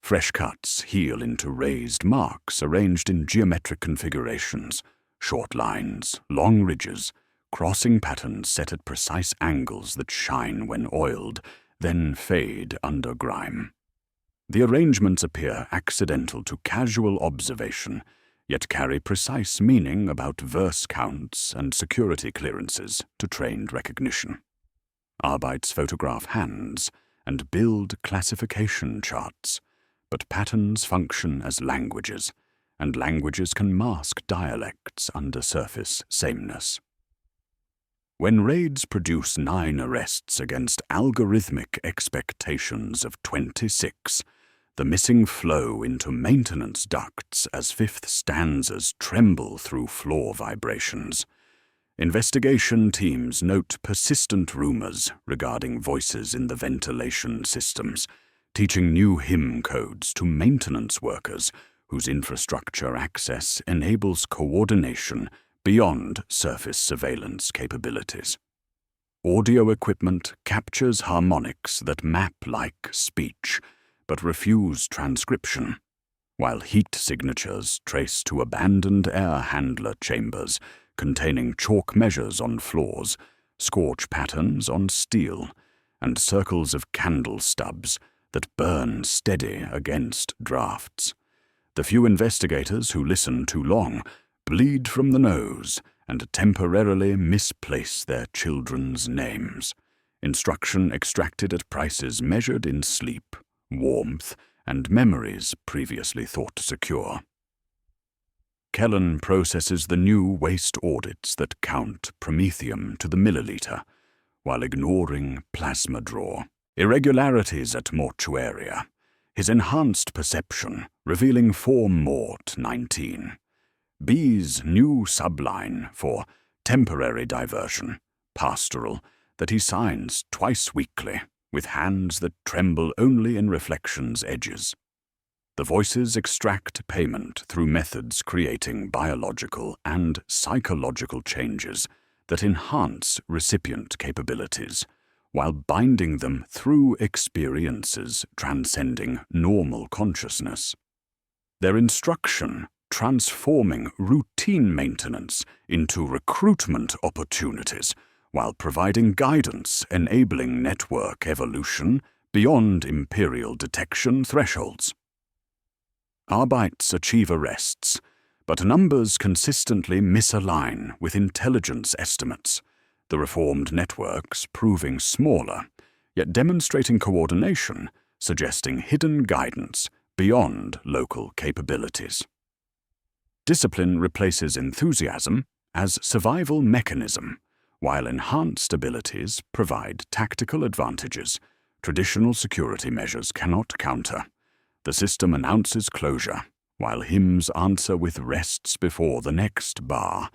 Fresh cuts heal into raised marks arranged in geometric configurations, short lines, long ridges, crossing patterns set at precise angles that shine when oiled, then fade under grime. The arrangements appear accidental to casual observation, yet carry precise meaning about verse counts and security clearances to trained recognition. Arbeits photograph hands and build classification charts, but patterns function as languages, and languages can mask dialects under surface sameness. When raids produce 9 arrests against algorithmic expectations of 26, the missing flow into maintenance ducts as fifth stanzas tremble through floor vibrations. Investigation teams note persistent rumors regarding voices in the ventilation systems, teaching new HIM codes to maintenance workers whose infrastructure access enables coordination beyond surface surveillance capabilities. Audio equipment captures harmonics that map like speech, but refuse transcription, while heat signatures trace to abandoned air handler chambers containing chalk measures on floors, scorch patterns on steel, and circles of candle stubs that burn steady against drafts. The few investigators who listen too long bleed from the nose and temporarily misplace their children's names. Instruction extracted at prices measured in sleep, warmth, and memories previously thought secure. Kellen processes the new waste audits that count promethium to the milliliter, while ignoring plasma draw. Irregularities at mortuaria. His enhanced perception revealing form mort 19. B's new subline for temporary diversion, pastoral, that he signs twice weekly, with hands that tremble only in reflection's edges. The voices extract payment through methods creating biological and psychological changes that enhance recipient capabilities, while binding them through experiences transcending normal consciousness. Their instruction transforming routine maintenance into recruitment opportunities, while providing guidance enabling network evolution beyond Imperial detection thresholds. Arbeits achieve arrests, but numbers consistently misalign with intelligence estimates, the reformed networks proving smaller, yet demonstrating coordination, suggesting hidden guidance beyond local capabilities. Discipline replaces enthusiasm as survival mechanism, while enhanced abilities provide tactical advantages traditional security measures cannot counter. The system announces closure, while hymns answer with rests before the next bar,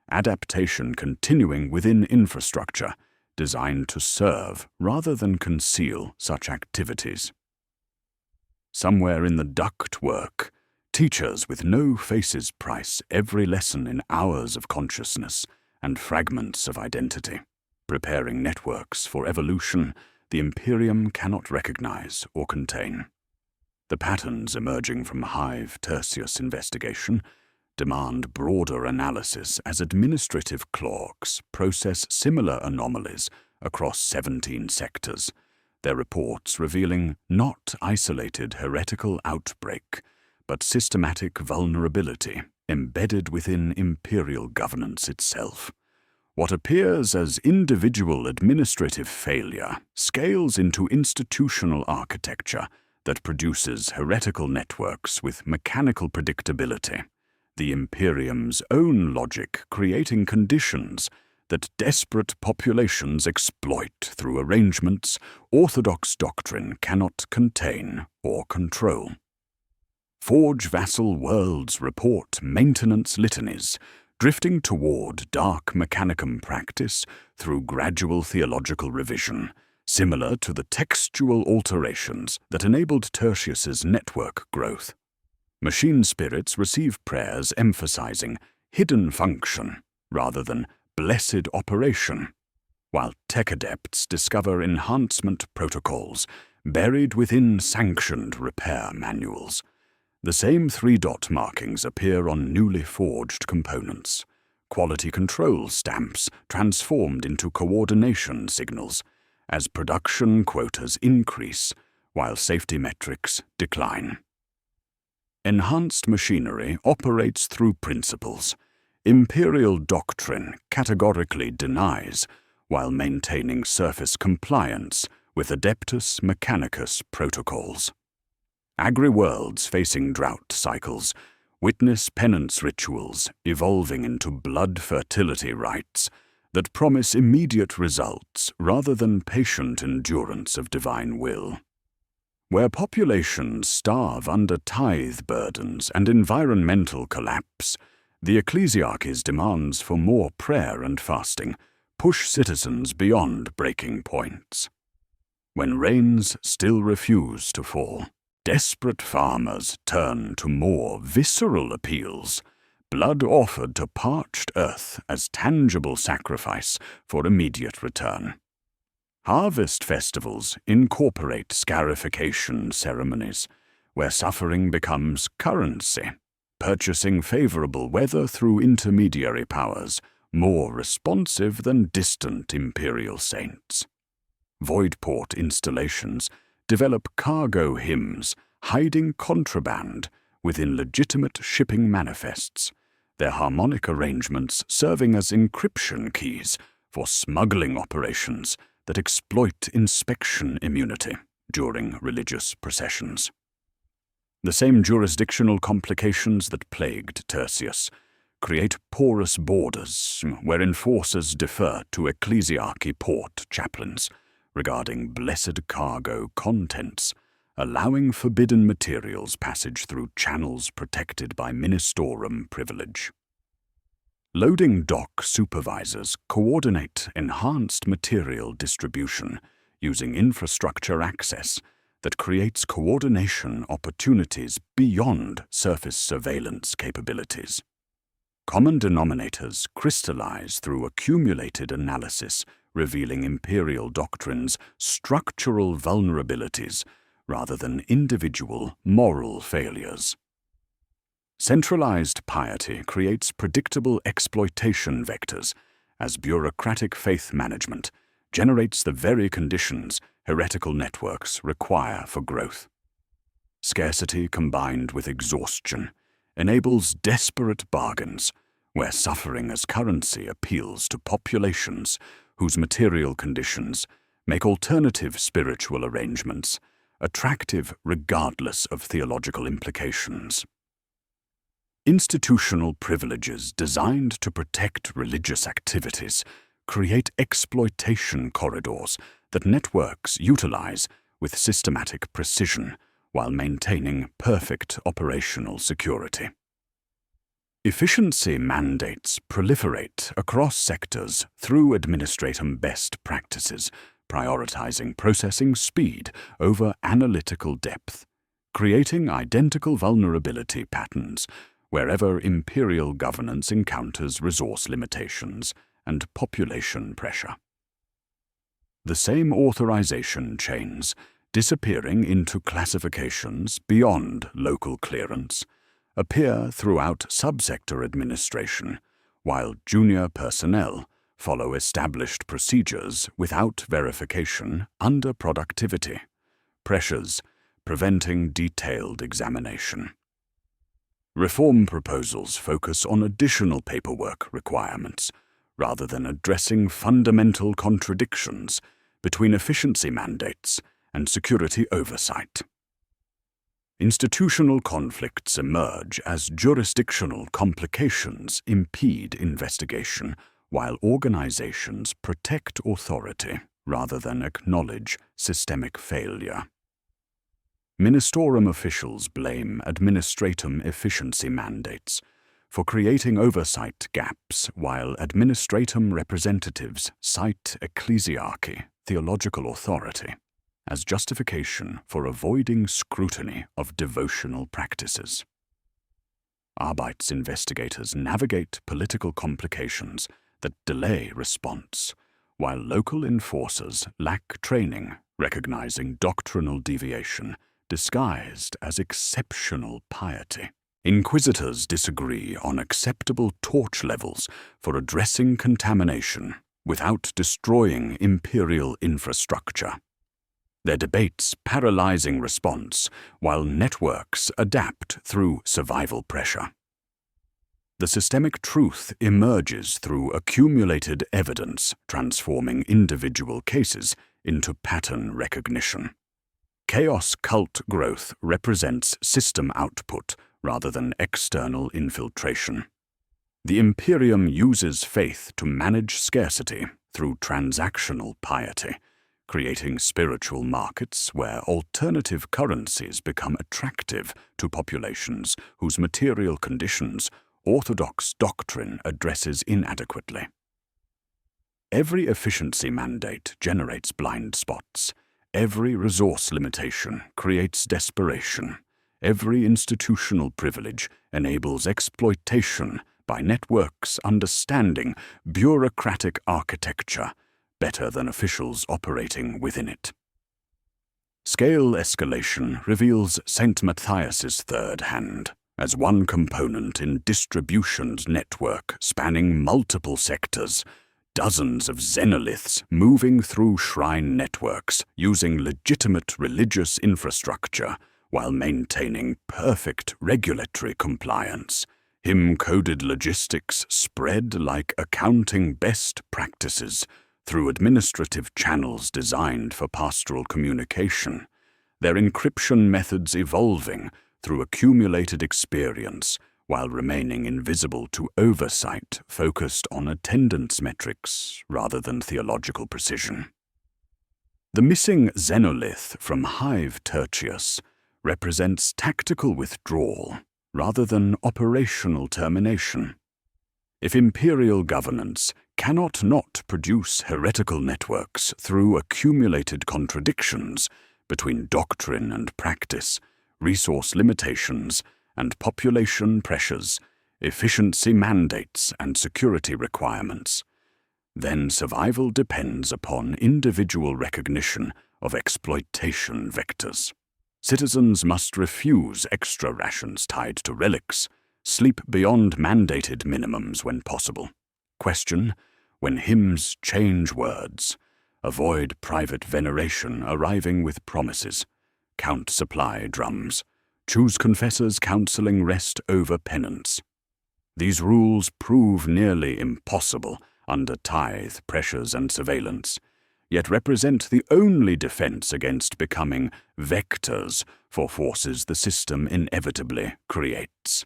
adaptation continuing within infrastructure designed to serve rather than conceal such activities. Somewhere in the ductwork, teachers with no faces price every lesson in hours of consciousness and fragments of identity, preparing networks for evolution the Imperium cannot recognize or contain. The patterns emerging from Hive Tertius investigation demand broader analysis as administrative clerks process similar anomalies across 17 sectors, their reports revealing not isolated heretical outbreak, but systematic vulnerability embedded within Imperial governance itself. What appears as individual administrative failure scales into institutional architecture that produces heretical networks with mechanical predictability, the Imperium's own logic creating conditions that desperate populations exploit through arrangements orthodox doctrine cannot contain or control. Forge vassal worlds report maintenance litanies, drifting toward dark mechanicum practice through gradual theological revision, similar to the textual alterations that enabled Tertius's network growth. Machine spirits receive prayers emphasizing hidden function rather than blessed operation, while tech adepts discover enhancement protocols buried within sanctioned repair manuals. The same three-dot markings appear on newly forged components, quality control stamps transformed into coordination signals as production quotas increase while safety metrics decline. Enhanced machinery operates through principles Imperial doctrine categorically denies while maintaining surface compliance with Adeptus Mechanicus protocols. Agri-worlds facing drought cycles witness penance rituals evolving into blood fertility rites that promise immediate results rather than patient endurance of divine will. Where populations starve under tithe burdens and environmental collapse, the ecclesiarchy's demands for more prayer and fasting push citizens beyond breaking points. When rains still refuse to fall, desperate farmers turn to more visceral appeals, blood offered to parched earth as tangible sacrifice for immediate return. Harvest festivals incorporate scarification ceremonies, where suffering becomes currency, purchasing favorable weather through intermediary powers, more responsive than distant imperial saints. Voidport installations develop cargo hymns hiding contraband within legitimate shipping manifests, their harmonic arrangements serving as encryption keys for smuggling operations that exploit inspection immunity during religious processions. The same jurisdictional complications that plagued Tertius create porous borders where enforcers defer to ecclesiarchy port chaplains regarding blessed cargo contents, allowing forbidden materials passage through channels protected by ministorum privilege. Loading dock supervisors coordinate enhanced material distribution using infrastructure access that creates coordination opportunities beyond surface surveillance capabilities. Common denominators crystallize through accumulated analysis, revealing Imperial doctrine's structural vulnerabilities rather than individual moral failures. Centralized piety creates predictable exploitation vectors, as bureaucratic faith management generates the very conditions heretical networks require for growth. Scarcity combined with exhaustion enables desperate bargains, where suffering as currency appeals to populations whose material conditions make alternative spiritual arrangements attractive regardless of theological implications. Institutional privileges designed to protect religious activities create exploitation corridors that networks utilize with systematic precision while maintaining perfect operational security. Efficiency mandates proliferate across sectors through administratum best practices, prioritizing processing speed over analytical depth, creating identical vulnerability patterns wherever imperial governance encounters resource limitations and population pressure. The same authorization chains, disappearing into classifications beyond local clearance, appear throughout subsector administration, while junior personnel follow established procedures without verification under productivity, pressures preventing detailed examination. Reform proposals focus on additional paperwork requirements, rather than addressing fundamental contradictions between efficiency mandates and security oversight. Institutional conflicts emerge as jurisdictional complications impede investigation, while organizations protect authority rather than acknowledge systemic failure. Ministorum officials blame administratum efficiency mandates for creating oversight gaps while administratum representatives cite ecclesiarchy, theological authority, as justification for avoiding scrutiny of devotional practices. Arbeit's investigators navigate political complications that delay response, while local enforcers lack training recognizing doctrinal deviation disguised as exceptional piety. Inquisitors disagree on acceptable torch levels for addressing contamination without destroying imperial infrastructure. Their debates paralyzing response while networks adapt through survival pressure. The systemic truth emerges through accumulated evidence, transforming individual cases into pattern recognition. Chaos cult growth represents system output rather than external infiltration. The Imperium uses faith to manage scarcity through transactional piety, creating spiritual markets where alternative currencies become attractive to populations whose material conditions orthodox doctrine addresses inadequately. Every efficiency mandate generates blind spots. Every resource limitation creates desperation. Every institutional privilege enables exploitation by networks understanding bureaucratic architecture better than officials operating within it. Scale escalation reveals St. Matthias's third hand as one component in distribution's network spanning multiple sectors, dozens of xenoliths moving through shrine networks using legitimate religious infrastructure while maintaining perfect regulatory compliance. Hymn-coded logistics spread like accounting best practices through administrative channels designed for pastoral communication, their encryption methods evolving through accumulated experience while remaining invisible to oversight focused on attendance metrics rather than theological precision. The missing xenolith from Hive Tertius represents tactical withdrawal rather than operational termination. If imperial governance cannot not produce heretical networks through accumulated contradictions between doctrine and practice, resource limitations, and population pressures, efficiency mandates, and security requirements, then survival depends upon individual recognition of exploitation vectors. Citizens must refuse extra rations tied to relics, sleep beyond mandated minimums when possible, question when hymns change words, avoid private veneration arriving with promises, count supply drums, choose confessors counseling rest over penance. These rules prove nearly impossible under tithe, pressures, and surveillance, yet represent the only defense against becoming vectors for forces the system inevitably creates.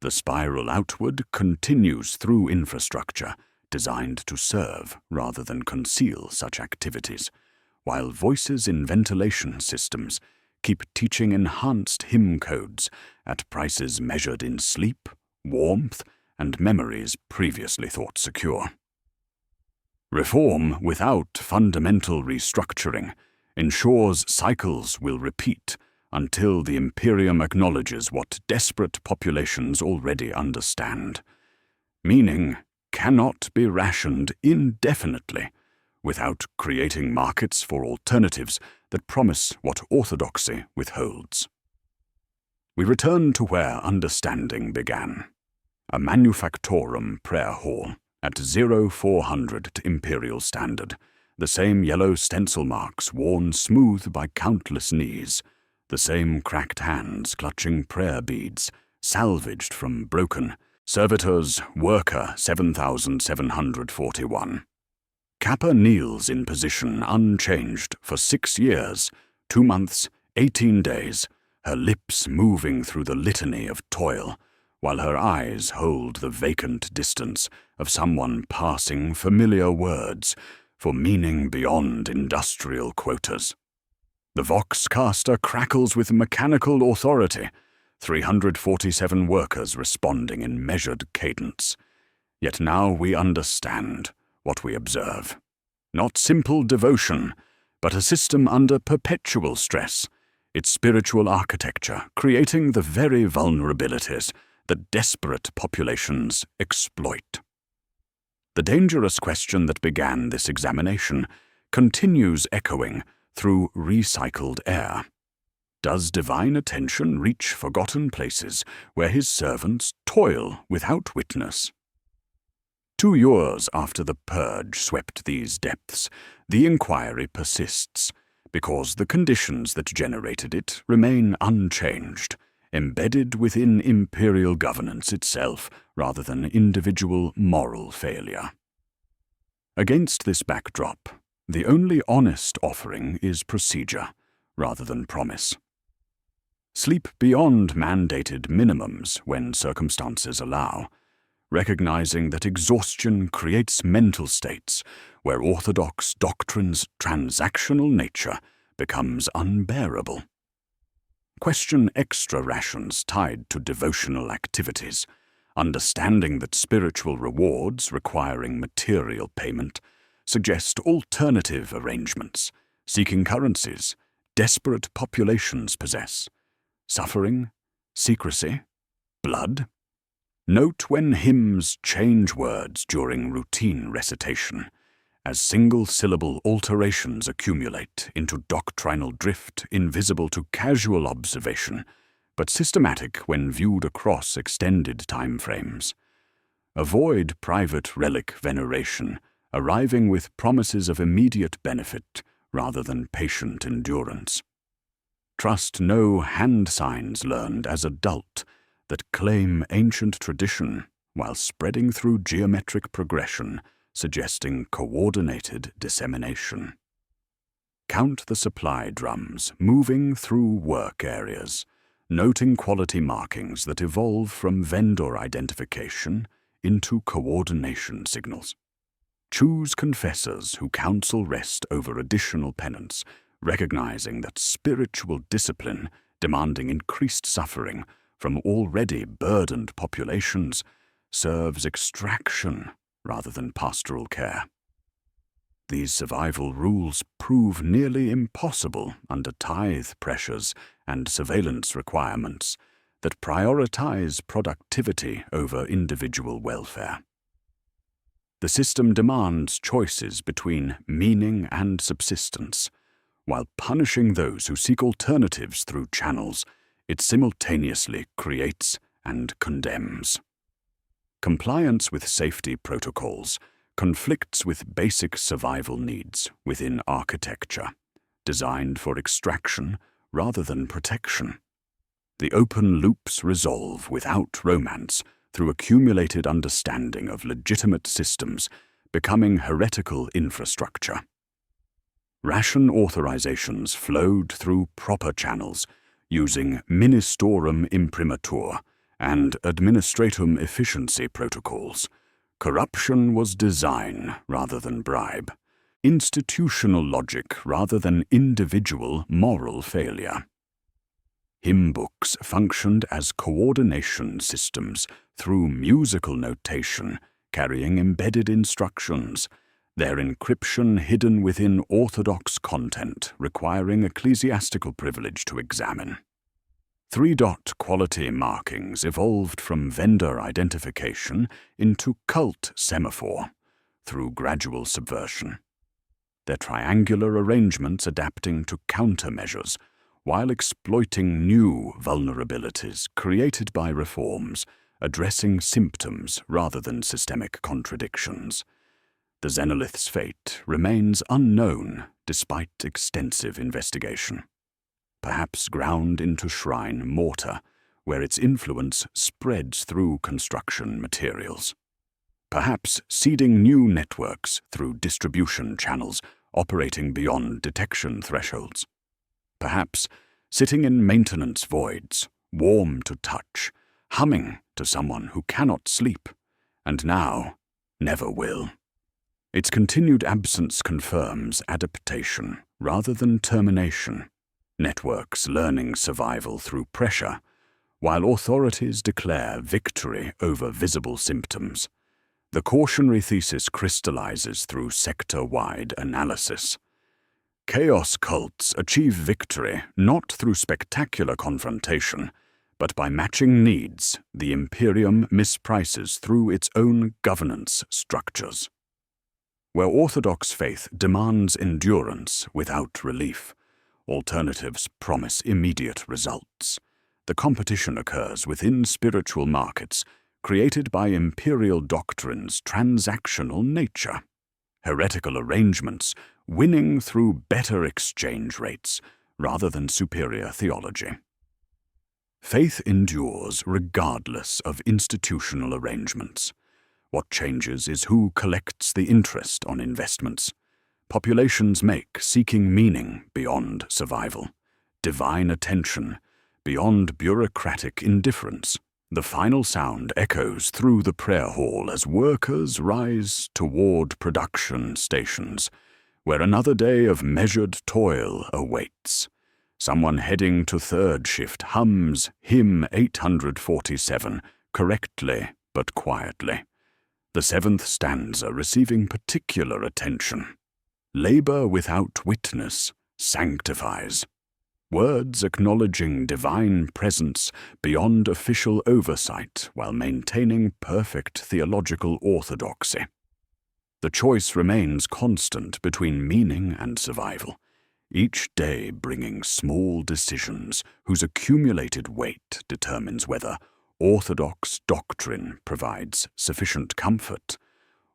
The spiral outward continues through infrastructure designed to serve rather than conceal such activities, while voices in ventilation systems keep teaching enhanced hymn codes at prices measured in sleep, warmth, and memories previously thought secure. Reform without fundamental restructuring ensures cycles will repeat until the Imperium acknowledges what desperate populations already understand. Meaning cannot be rationed indefinitely without creating markets for alternatives that promise what orthodoxy withholds. We return to where understanding began, a manufactorum prayer hall at 0400 to Imperial Standard, the same yellow stencil marks worn smooth by countless knees, the same cracked hands clutching prayer beads, salvaged from broken, servitors, worker 7741. Kappa kneels in position unchanged for 6 years, 2 months, 18 days, her lips moving through the litany of toil, while her eyes hold the vacant distance of someone passing familiar words for meaning beyond industrial quotas. The voxcaster crackles with mechanical authority, 347 workers responding in measured cadence. Yet now we understand what we observe. Not simple devotion, but a system under perpetual stress, its spiritual architecture creating the very vulnerabilities that desperate populations exploit. The dangerous question that began this examination continues echoing through recycled air. Does divine attention reach forgotten places where his servants toil without witness? 2 years after the purge swept these depths, the inquiry persists, because the conditions that generated it remain unchanged, embedded within imperial governance itself rather than individual moral failure. Against this backdrop, the only honest offering is procedure rather than promise. Sleep beyond mandated minimums when circumstances allow, recognizing that exhaustion creates mental states where orthodox doctrine's transactional nature becomes unbearable. Question extra rations tied to devotional activities, understanding that spiritual rewards requiring material payment suggest alternative arrangements, seeking currencies desperate populations possess. Suffering, secrecy, blood. Note when hymns change words during routine recitation, as single-syllable alterations accumulate into doctrinal drift invisible to casual observation, but systematic when viewed across extended time frames. Avoid private relic veneration, arriving with promises of immediate benefit rather than patient endurance. Trust no hand signs learned as adult that claim ancient tradition while spreading through geometric progression, suggesting coordinated dissemination. Count the supply drums moving through work areas, noting quality markings that evolve from vendor identification into coordination signals. Choose confessors who counsel rest over additional penance, recognizing that spiritual discipline demanding increased suffering from already burdened populations serves extraction rather than pastoral care. These survival rules prove nearly impossible under tithe pressures and surveillance requirements that prioritize productivity over individual welfare. The system demands choices between meaning and subsistence, while punishing those who seek alternatives through channels it simultaneously creates and condemns. Compliance with safety protocols conflicts with basic survival needs within architecture, designed for extraction rather than protection. The open loops resolve without romance through accumulated understanding of legitimate systems becoming heretical infrastructure. Ration authorizations flowed through proper channels using Ministorum Imprimatur and Administratum Efficiency protocols. Corruption was design rather than bribe, institutional logic rather than individual moral failure. Hymn books functioned as coordination systems through musical notation carrying embedded instructions, their encryption hidden within orthodox content requiring ecclesiastical privilege to examine. 3-dot quality markings evolved from vendor identification into cult semaphore through gradual subversion, their triangular arrangements adapting to countermeasures while exploiting new vulnerabilities created by reforms, addressing symptoms rather than systemic contradictions. The Xenolith's fate remains unknown despite extensive investigation. Perhaps ground into shrine mortar, where its influence spreads through construction materials. Perhaps seeding new networks through distribution channels operating beyond detection thresholds. Perhaps sitting in maintenance voids, warm to touch, humming to someone who cannot sleep, and now never will. Its continued absence confirms adaptation rather than termination. Networks learning survival through pressure, while authorities declare victory over visible symptoms. The cautionary thesis crystallizes through sector-wide analysis. Chaos cults achieve victory not through spectacular confrontation, but by matching needs the Imperium misprices through its own governance structures. Where orthodox faith demands endurance without relief, alternatives promise immediate results. The competition occurs within spiritual markets created by imperial doctrine's transactional nature. Heretical arrangements winning through better exchange rates rather than superior theology. Faith endures regardless of institutional arrangements. What changes is who collects the interest on investments. Populations make seeking meaning beyond survival, divine attention beyond bureaucratic indifference. The final sound echoes through the prayer hall as workers rise toward production stations, where another day of measured toil awaits. Someone heading to third shift hums hymn 847 correctly but quietly. The seventh stanza receiving particular attention. Labor without witness sanctifies. Words acknowledging divine presence beyond official oversight while maintaining perfect theological orthodoxy. The choice remains constant between meaning and survival, each day bringing small decisions whose accumulated weight determines whether orthodox doctrine provides sufficient comfort,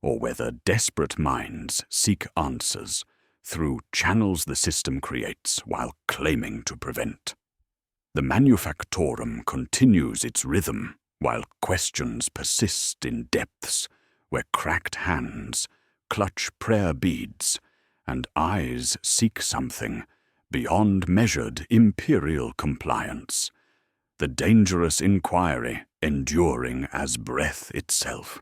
or whether desperate minds seek answers through channels the system creates while claiming to prevent. The manufactorum continues its rhythm while questions persist in depths where cracked hands clutch prayer beads and eyes seek something beyond measured imperial compliance. The dangerous inquiry enduring as breath itself.